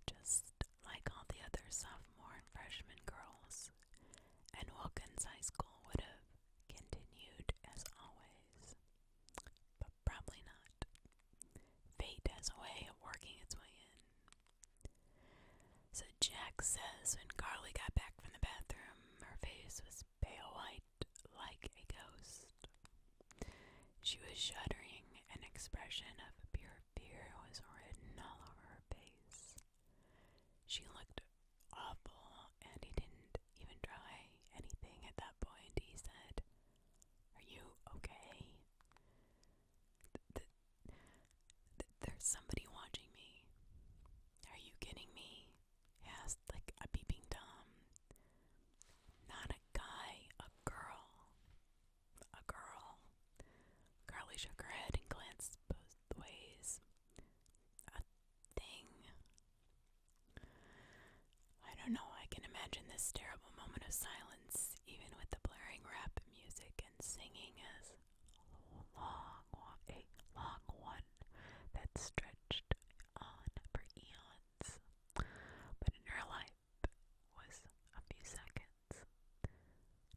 just like all the other sophomore and freshman girls, and Wilkins High School would have continued as always. But probably not. Fate has a way of working its way in. So Jack says when Carly got back from the bathroom, her face was pale white like a ghost. She was shuddering, an expression of pure fear was written all over her face. She looked awful, and he didn't even try anything at that point. He said, "Are you okay? There's somebody watching me. Are you kidding me?" He asked like a peeping Tom. Not a guy, a girl. A girl. Carly shook her head and glanced both ways. A thing. I don't know, I can imagine this terrible moment of silence, even with the blaring rap music and singing as a long one that stretched on for eons. But in her life was a few seconds.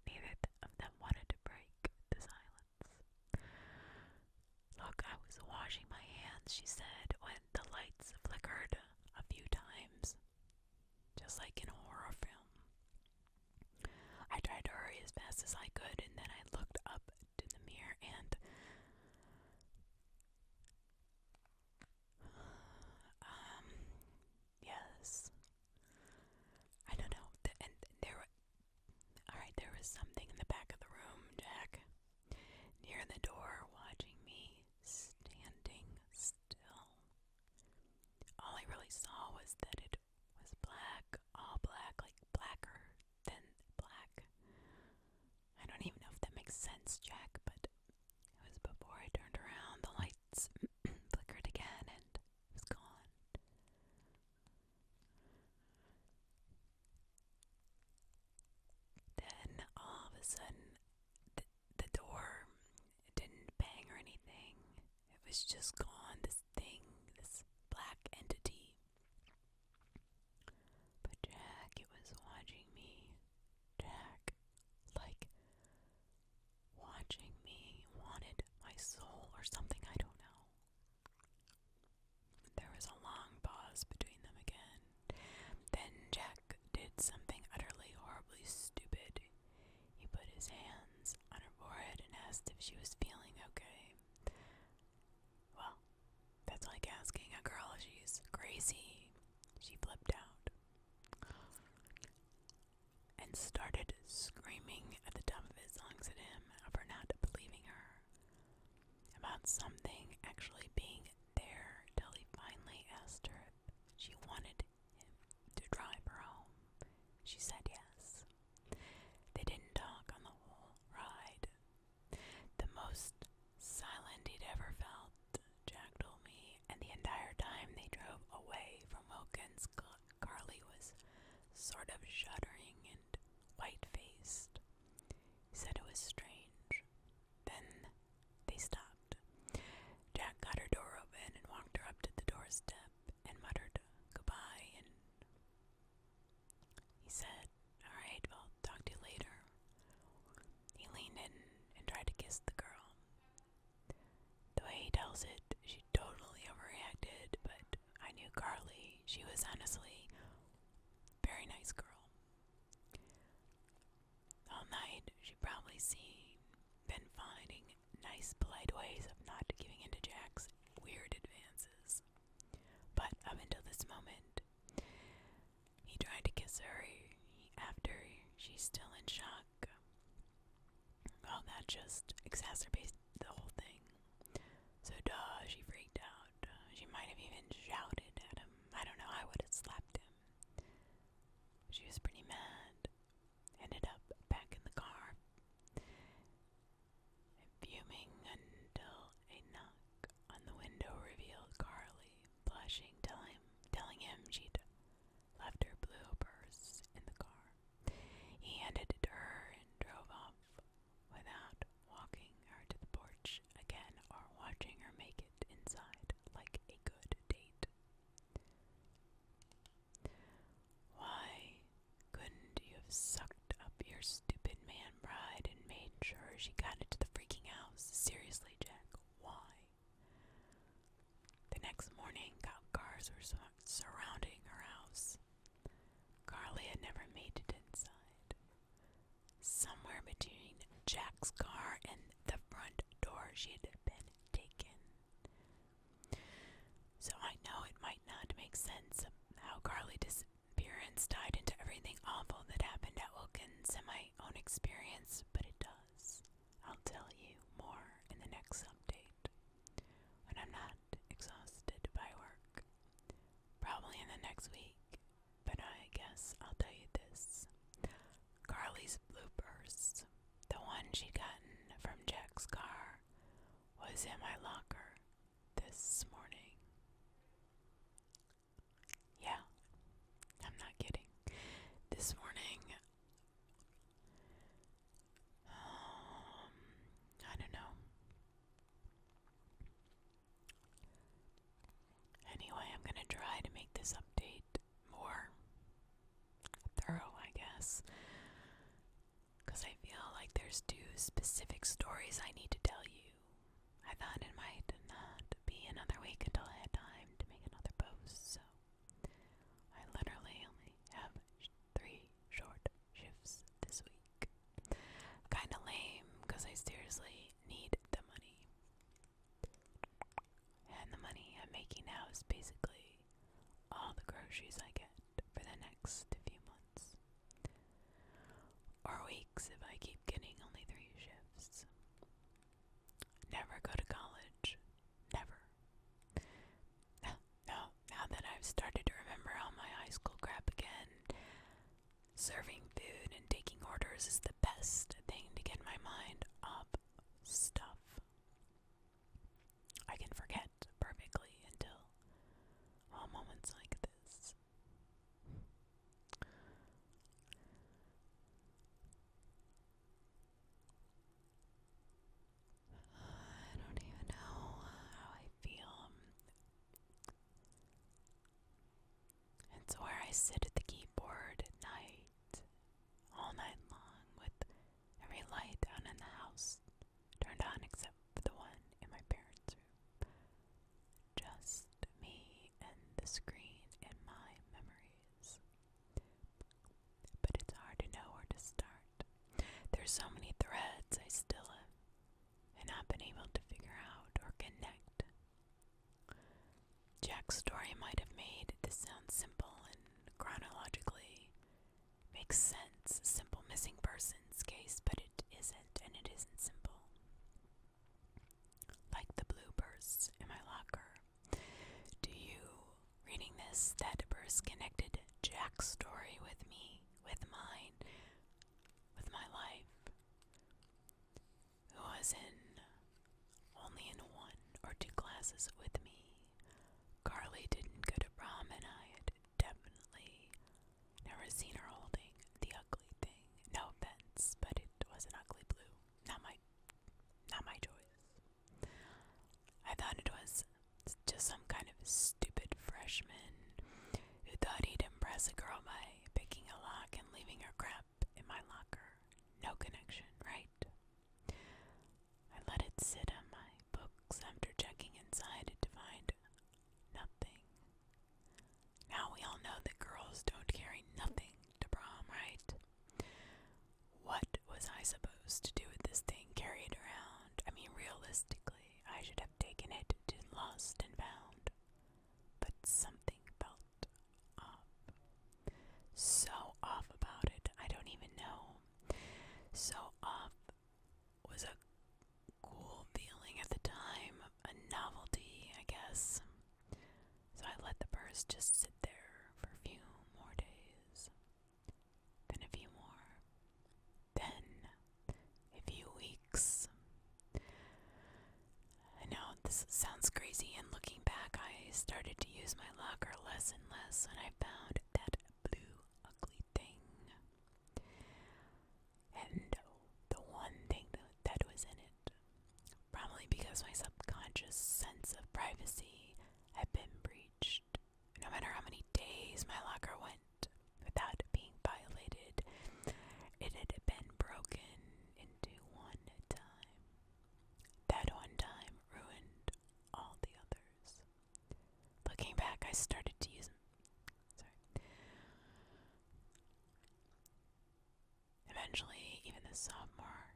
Neither of them wanted to break the silence. "Look, I was washing my hands," she said, when the lights flickered a few times, just like in a horror film. I tried to hurry as fast as I could, and then I looked up to the mirror and yes. I don't know. There was something in the back of the room, Jack, near the door, watching me, standing still. All I really saw was that it was black, all black, like blacker than black. I don't even know if that makes sense, Jack, but it was before I turned around, the lights flickered again and it was gone. Then all of a sudden, the door, it didn't bang or anything. It was just gone, this thing, this black entity. But Jack, it was watching me. Jack, like, watching me, wanted my soul or something, I don't know. There was a long pause between them again. Then Jack did something utterly horribly stupid. He put his hands on her forehead and asked if she was feeling okay. Well, that's like asking a girl if she's crazy. She flipped out and started screaming at the top of his lungs at him for not believing her about something actually being there, till he finally asked her if she wanted him to drive her home. She said yes. They didn't talk on the whole ride. The most silent he'd ever felt, Jack told me, and the entire time they drove away from Wilkins, Carly was sort of shuddering and white-faced. He said it was strange. Then they stopped. Jack got her door open and walked her up that just exacerbates the whole thing. So she freaked out. She might have even shouted at him. I don't know, I would have slapped him. She was pretty mad. Ended up back in the car, fuming until a knock on the window revealed Carly, blushing, telling him she'd left her blue purse in the car. He handed it to her and drove off without walking her to the porch again or watching her make it inside like a good date. Why couldn't you have sucked up your stupid man bride and made sure she got into the freaking house? Seriously, Jack, why? The next morning, cop cars were surrounding her house. Carly had never made it inside. Somewhere between Jack's car and the front door, she had been taken. So I know it might not make sense how Carly's disappearance tied into everything awful that happened at Wilkins and my own experience, but it does. I'll tell you more in the next update, when I'm not exhausted by work. Probably in the next week, but I guess I'll tell you this. Carly's blue purse, the one she'd gotten from Jack's car, was in my locker this morning. Yeah, I'm not kidding. This morning, I don't know. Anyway, I'm gonna try to make this update more thorough, I guess, because I feel like there's 2 specific stories I need to tell you. I thought it might not be another week until I had time to make another post, so I literally only have 3 short shifts this week. Kinda lame, because I seriously need the money. And the money I'm making now is basically all the groceries I get for the next few months. Or weeks if I keep getting only 3 shifts. Never go to college. Never. No, now that I've started to remember all my high school crap again, serving food and taking orders is the best thing to get my mind off stuff. I can forget perfectly until, well, moments like this. I don't even know how I feel. It's where I sit at the keyboard at night, all night long, with every light out in the house turned on except for the one in my parents' room. Just me and the screen in my memories. But it's hard to know where to start. There's so many threads I still have not been able to figure out or connect. Jack's story might have made this sound simple and chronologically makes sense, simple missing persons case, but it isn't, and it isn't simple. Like the blue purse in my locker. Do you, reading this, that purse connected Jack's story with me, with mine, with my life? Who was only in 1 or 2 classes with me. Carly didn't go to prom, and I had definitely never seen her holding the ugly thing. No offense, but it was an ugly blue. Not my choice. I thought it was just some kind of stupid freshman who thought he'd impress a girl by picking a lock and leaving her crap in my locker. No connection, right? I let it sit on my books after checking inside it to lockers just sit there for a few more days, then a few more, then a few weeks. I know this sounds crazy, and looking back, I started to use my locker less and less when I found that blue ugly thing. And the one thing that was in it, probably because my subconscious sense of privacy had been breached. No matter how many days my locker went without being violated, it had been broken into one time. That one time ruined all the others. Looking back, I started to use Eventually, even the sophomore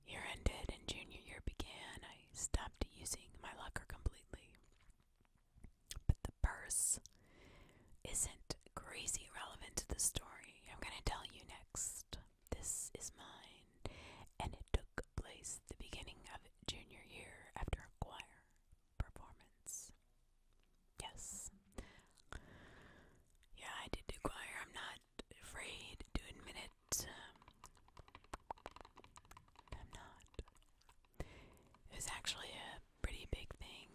year ended and junior year began. I stopped using my locker completely. But the purse isn't crazy relevant to the story I'm going to tell you next. This is mine, and it took place the beginning of junior year after a choir performance. Yes. Yeah, I did do choir. I'm not afraid to admit it. I'm not. It was actually a pretty big thing.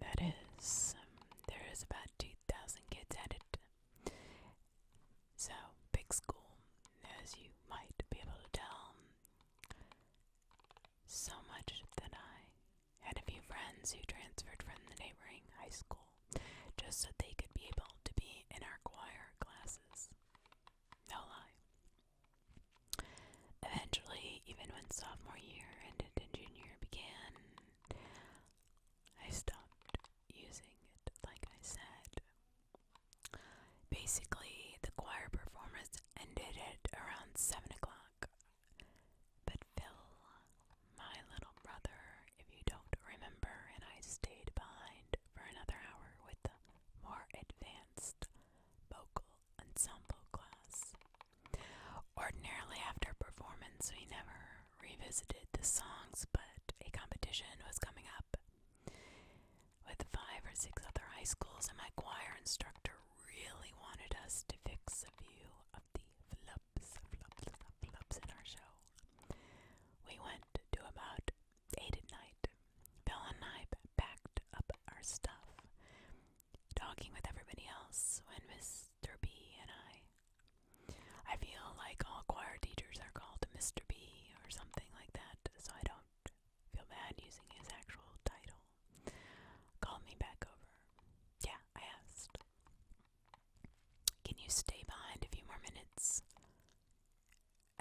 That is, there is about 2,000 kids at it. So, big school, as you might be able to tell. So much that I had a few friends who transferred from the neighboring high school just so they could be able to be in our choir classes. No lie. Eventually, even when sophomore year ended and junior year began, I stopped using it, like I said. Basically, the choir performance ended at around 7 o'clock. But Phil, my little brother, if you don't remember, and I stayed behind for another hour with the more advanced vocal ensemble class. Ordinarily, after performance, we never revisited the songs, but a competition was coming up with 5 or 6 other high schools, and my choir instructor really wanted us to fix a few of the flubs in our show. We went to about 8 at night. Bill and I packed up our stuff, talking with everybody else when Mr. B and I feel like all choir teachers are called Mr. B or something like that, so I don't feel bad using his actual title. Called me back over. Yeah, I asked, can you stay behind a few more minutes?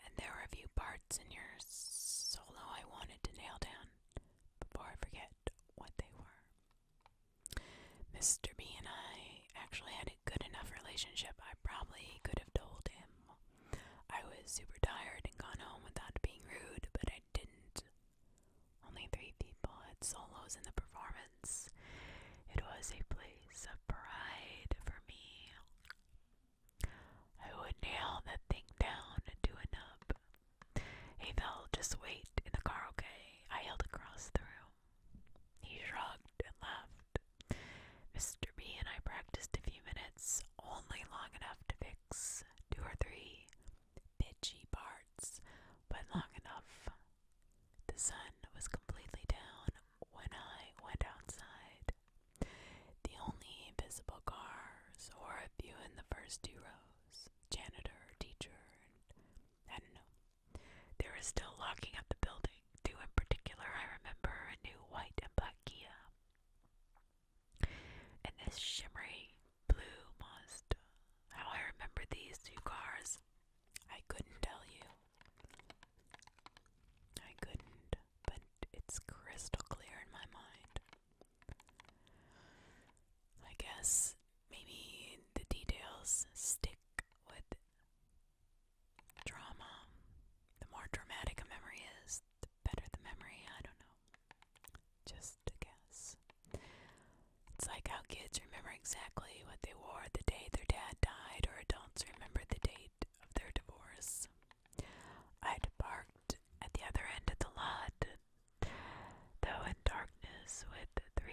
And there were a few parts in your solo I wanted to nail down before I forget what they were. Mr. B and I actually had a good enough relationship. I probably could have told him I was super tired and gone home without being rude, but I didn't. Only 3 people had solos in the performance. It was a place of pride for me. I would nail that thing down to a nub. Hey Phil, just wait in the car, okay? I yelled across the room. He shrugged and laughed. Mr. B and I practiced a few minutes, only long enough to fix 2 or 3 pitchy parts, but long enough. The sun was completely down when I went outside. The only visible cars, or a few in the first 2 rows, janitor, teacher, and I don't know. They were still locking up the building. 2 in particular I remember, a new white and black Kia, and this shimmery blue Mazda. How I remember these 2 cars, I couldn't tell you. I couldn't, but it's crystal clear in my mind. I guess maybe the details stick with drama. The more dramatic a memory is, the better the memory. I don't know. Just a guess. It's like how kids remember exactly what they wore the day their dad died, or adults remember the date of their divorce. I'd parked at the other end of the lot, though in darkness with 3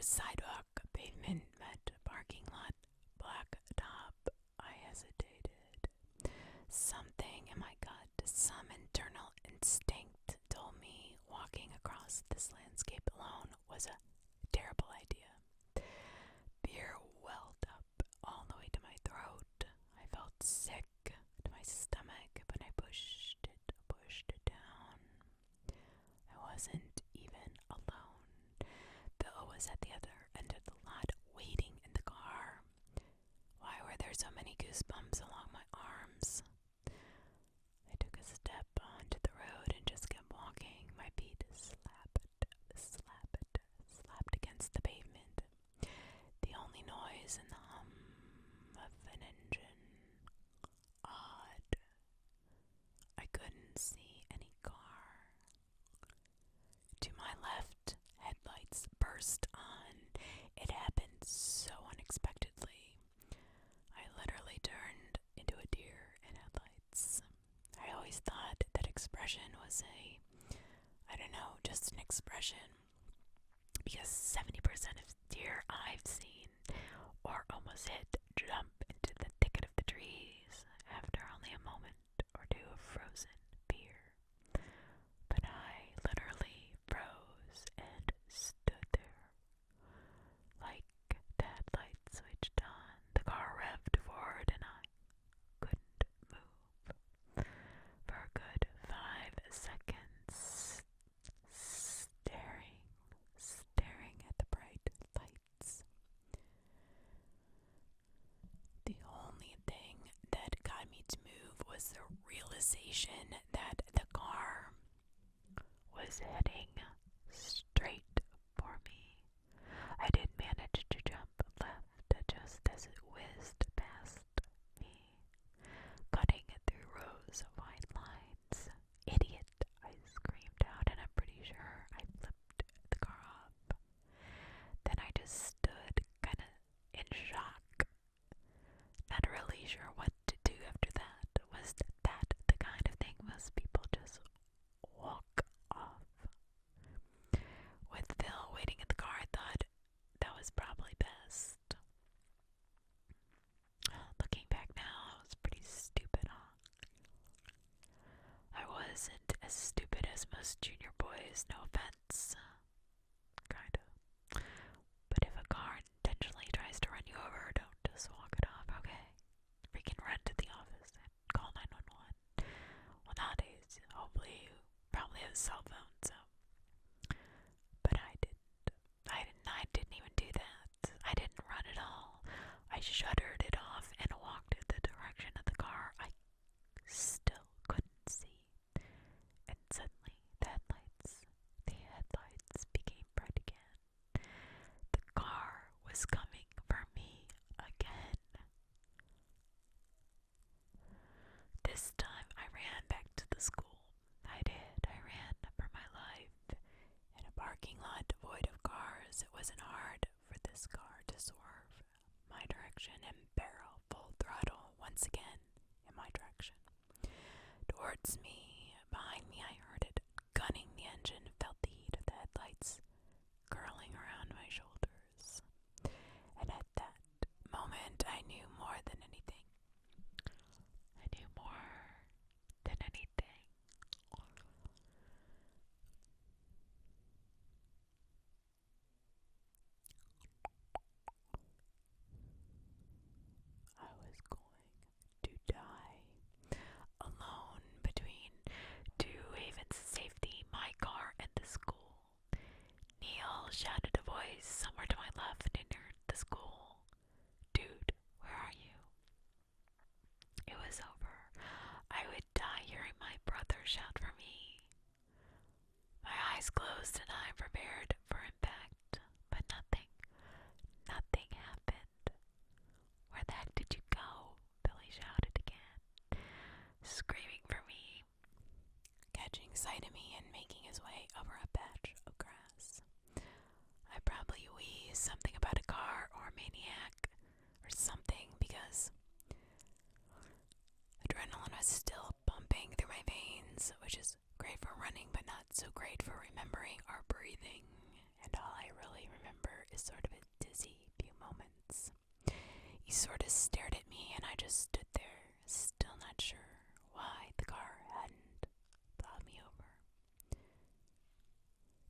sidewalk, pavement met parking lot, black top. I hesitated. Something in my gut, some internal instinct told me walking across this landscape alone was a terrible idea. Beer welled up all the way to my throat. I felt sick to my stomach, but I pushed it down. I wasn't even alone. Bill was at the other end of the lot, waiting in the car. Why were there so many goosebumps along my arms? I took a step onto the road and just kept walking. My feet slapped against the pavement. The only noise and the hum of an engine. Odd. I couldn't see any car. To my left, headlights burst on. It happened so unexpectedly. I literally turned into a deer in headlights. I always thought that expression was just an expression, because 70% of deer I've seen or almost hit jump into the thicket of the trees after only a moment or two of frozen fear. But I literally froze and stood there. Like that light switched on, the car revved forward and I couldn't move. For a good 5 seconds, staring at the bright lights. The only thing that got me to move was the realization that the car was heading straight for me. I did manage to jump left just as it whizzed past me, cutting through rows of white lines. Idiot, I screamed out, and I'm pretty sure I flipped the car off. Then I just stood kind of in shock, not really sure what to do after that. Was that the kind of thing most people just walk off? With Phil waiting in the car, I thought that was probably best. Looking back now, it was pretty stupid, huh? I wasn't as stupid as most junior boys, no offense. Kinda. But if a car intentionally tries to run you over, don't just walk it off, okay? Freaking run to the office and call 911. Well, nowadays, hopefully you probably have a cell phone, so. But I didn't even do that. I didn't run at all. I shuttered it off and walked in the direction of the car. I still couldn't see. And suddenly, the headlights became bright again. The car was coming for me again. This time I ran back to the school. I ran for my life. In a parking lot devoid of cars, it wasn't hard for this car to swerve my direction and barrel full throttle once again in my direction. Towards me, behind me, I heard it gunning the engine, felt the heat of the headlights curling around my shoulders. And at that moment, I knew more than anything. I was going to die. Alone between two havens of safety, my car and the school. Neil shouted a voice somewhere to my left near the school. Dude, where are you? It was over. I would die hearing my brother shout for me. My eyes closed and I prepared for impact, but nothing happened. Where the heck did you go? Billy shouted again, screaming for me, catching sight of me and making his way over a patch of grass. I probably wheezed something about a car or a maniac or something, because adrenaline was still pumping through my veins, which is great for running but not so great for remembering or breathing. sort of stared at me, and I just stood there, still not sure why the car hadn't plowed me over.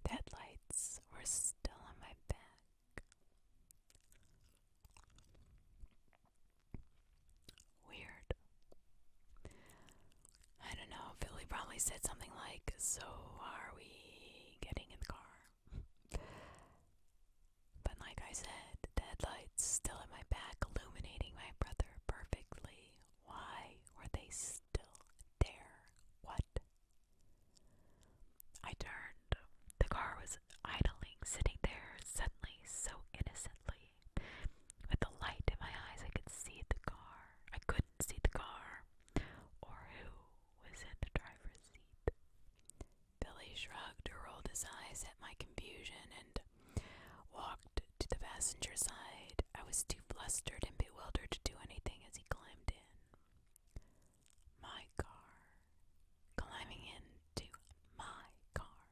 The headlights were still on my back. Weird. I don't know, Philly probably said something like, "So are we getting in the car?" But like I said, the headlights still at my back, illuminating my brother perfectly. Why were they still there? What? I turned. The car was idling, sitting there suddenly, so innocently. With the light in my eyes, I could see the car. I couldn't see the car, or who was in the driver's seat. Billy shrugged or rolled his eyes at my confusion and walked to the passenger side. I was too flustered and bewildered to do anything as he climbed in. My car. Climbing into my car.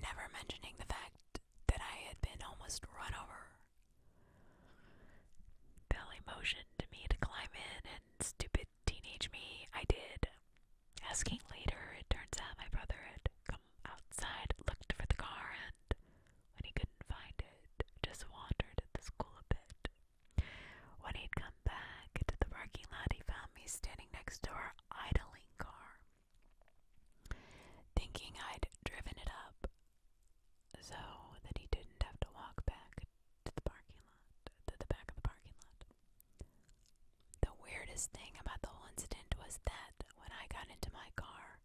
Never mentioning the fact that I had been almost run over. Billy motioned to me to climb in, and stupid teenage me, I did. Asking later, it turns out my brother had come outside, looked for the car, and when he couldn't find it, just wandered at the school a bit. When he'd come back into the parking lot, he found me standing next to our idling car, thinking I'd driven it up so that he didn't have to walk back to the parking lot, to the back of the parking lot. The weirdest thing about the whole incident was that when I got into my car,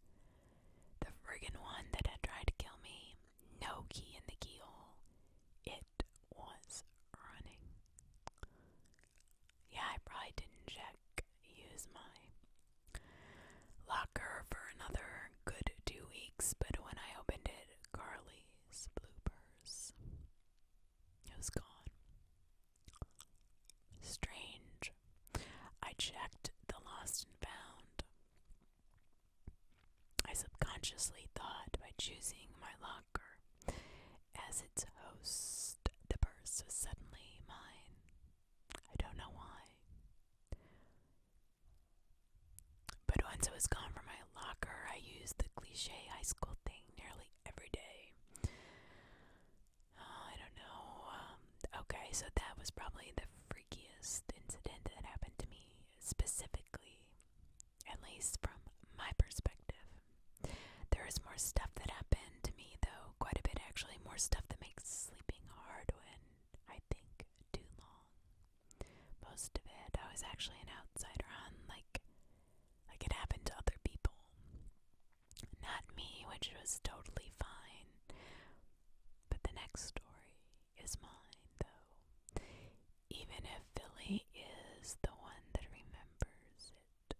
the friggin' one that had tried to kill me, no key in the keyhole, it was running. Yeah, I probably didn't use my locker for another good 2 weeks, but when I opened it, Carly's bloopers. It was gone. Strange. I checked the lost and found. I subconsciously thought by choosing my locker as its host, the purse was suddenly mine. I don't know why. But once it was gone from my locker, I used the cliche high school thing nearly every day. I don't know. Okay, so that was probably the freakiest incident that happened to me, specifically, at least from my perspective. There is more stuff that happened to me, though, quite a bit actually, more stuff that makes sleeping hard when I think too long. Most of it, I was actually an outsider on, like it happened to other people. Not me, which was totally fine. But the next story is mine, though. Even if Billy is the one that remembers it.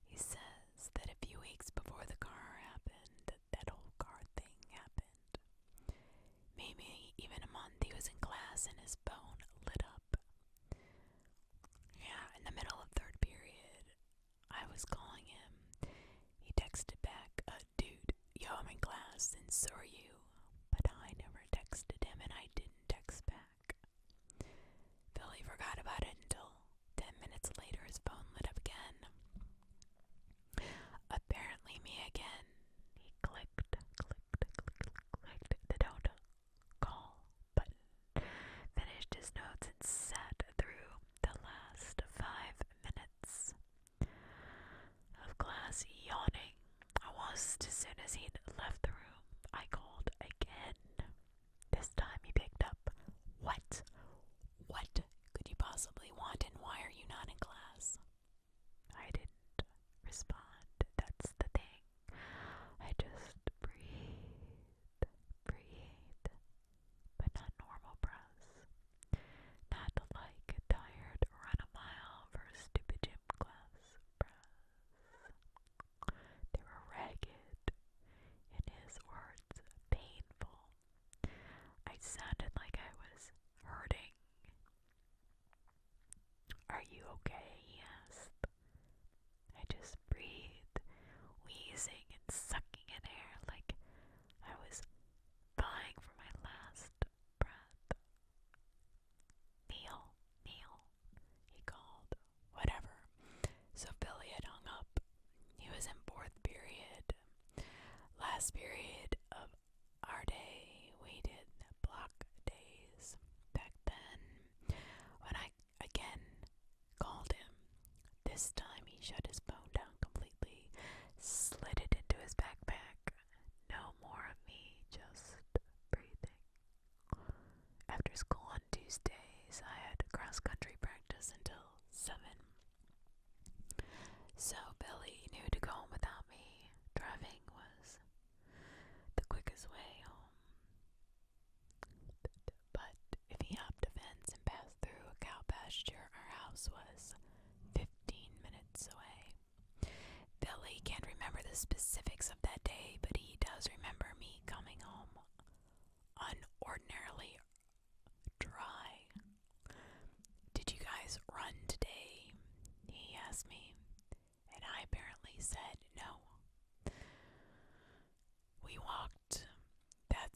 He says that a few weeks before the car happened, that whole car thing happened. Maybe even a month, he was in class and his phone lit up. Yeah,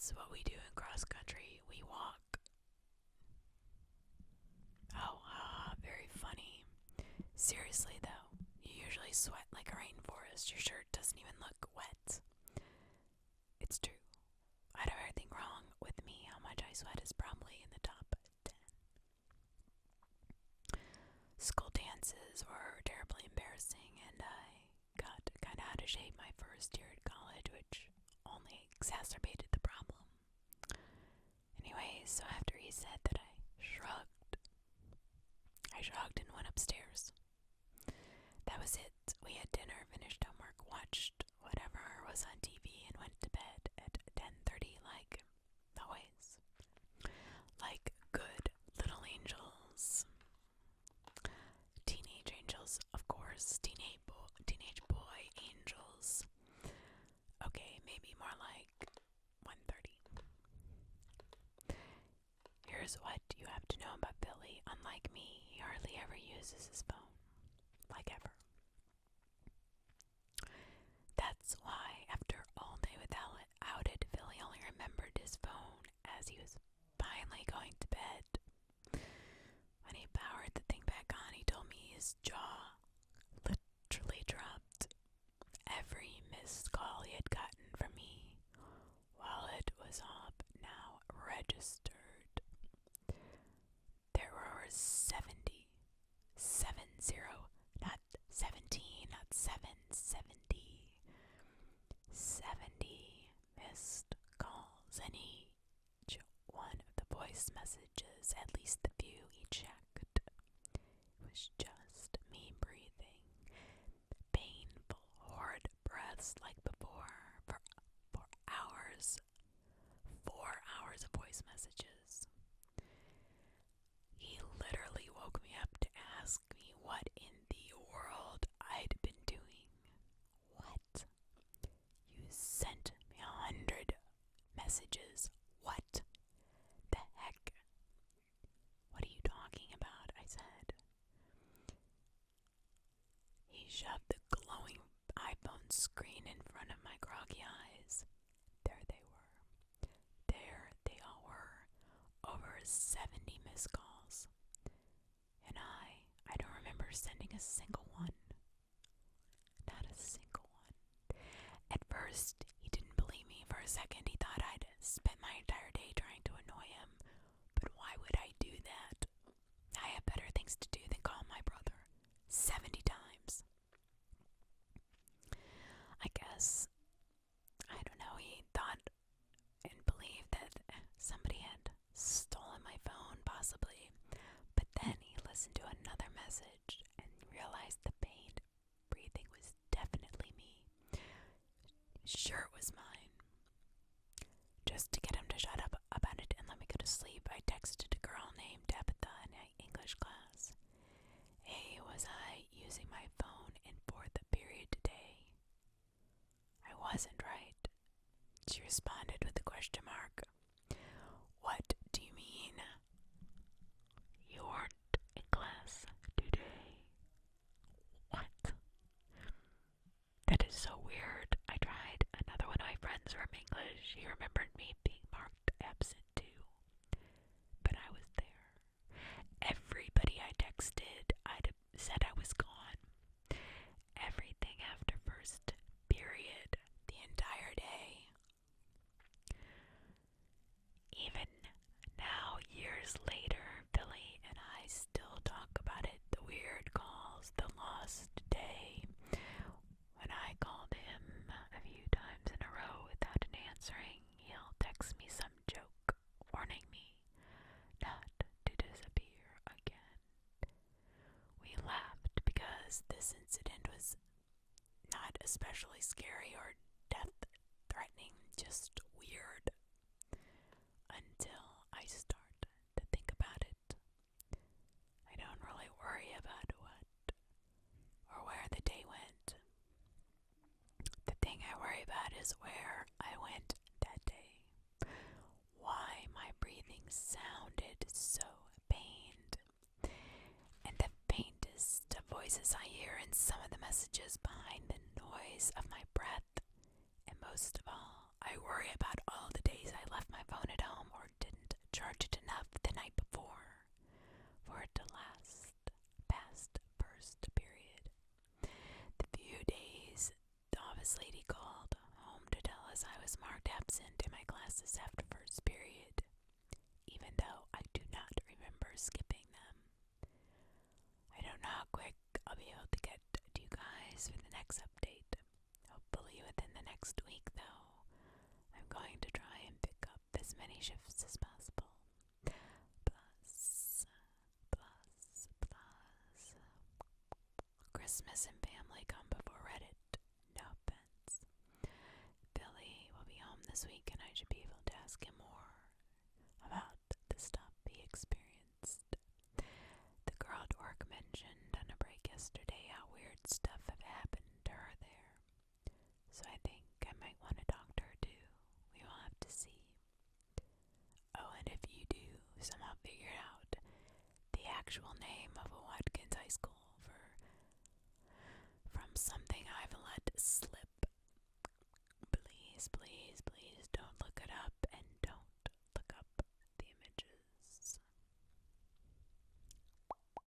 That's what we do in cross country. We walk. Oh, very funny. Seriously though, you usually sweat like a rainforest. Your shirt doesn't even look wet. It's true. I don't have anything wrong with me. How much I sweat is probably in the top 10. School dances were terribly embarrassing, and I got kind of out of shape my first year at college, which only exacerbated the problem. Anyway, so after he said that, I shrugged and went upstairs. That was it. We had dinner, finished homework, watched whatever was on TV, and went to bed at 10:30 like always. Like good little angels. Teenage angels, of course. Teenage boy angels. Okay, maybe more like 1:30. Here's what you have to know about Billy. Unlike me, he hardly ever uses his phone. Like ever. That's why, after all day without it, Billy only remembered his phone as he was finally going to bed. When he powered the thing back on, he told me his jaw literally dropped. Every missed call he had gotten from me while it was up now registered. There were 70, not 17, not 70 missed calls, and each one of the voice messages, at least the few he checked, was just me breathing painful, horrid breaths like before for 4 hours. 4 hours of voice messages. He literally woke me up to ask me what in the world I'd been doing. What? You sent me 100 messages. What the heck? What are you talking about? I said. He shoved the glowing iPhone screen in front of my groggy eyes. There they were. There they all were. Over 70 missed calls. And I don't remember sending a single one. Not a single one. At first, he didn't believe me. For a second, he thought I'd spent my entire day trying to annoy him. But why would I do that? I have better things to do than call my brother 70 times. I guess, I don't know, he thought and believed that somebody had stolen my phone, possibly. But then he listened to another message and realized the pained breathing was definitely me. Sure, it was mine. Just to get him to shut up about it and let me go to sleep, I texted a girl named Tabitha in my English class. Hey, was I using my phone in fourth period today? I wasn't, right? She responded with a question mark. What do you mean? You weren't in class today. What? That is so weird. I tried. Another one of my friends from English. He remembered me being marked absent too. But I was there. Everybody I texted, I'd said I was gone. Everything after first period, the entire day. Even now, years later, Billy and I still talk about it. The weird calls, the lost day. When I called him a few times in a row without an answering, he'll text me some joke, warning me not to disappear again. We laughed because this incident was not especially scary or death-threatening, just weird. Until I start to think about it. I don't really worry about what or where the day went. The thing I worry about is where I went that day. Why my breathing sounded so pained. And the faintest of voices I hear in some of the messages behind the noise of my breath. And most of all, I worry about all the days I left charge it enough the night before for it to last past first period. The few days the office lady called home to tell us I was marked absent in my classes after first period, even though I do not remember skipping them. I don't know how quick I'll be able to get to you guys for the next update. Hopefully within the next week, though. I'm going to try and pick up as many shifts as possible. Plus, Christmas and family come before Reddit. No offense. Billy will be home this week and I should be able to ask him more about the stuff he experienced. The girl at work mentioned on a break yesterday how weird stuff had happened to her there. So I think I might want to talk to her too. We will have to see. Oh, and if you do somehow figure out the actual name of what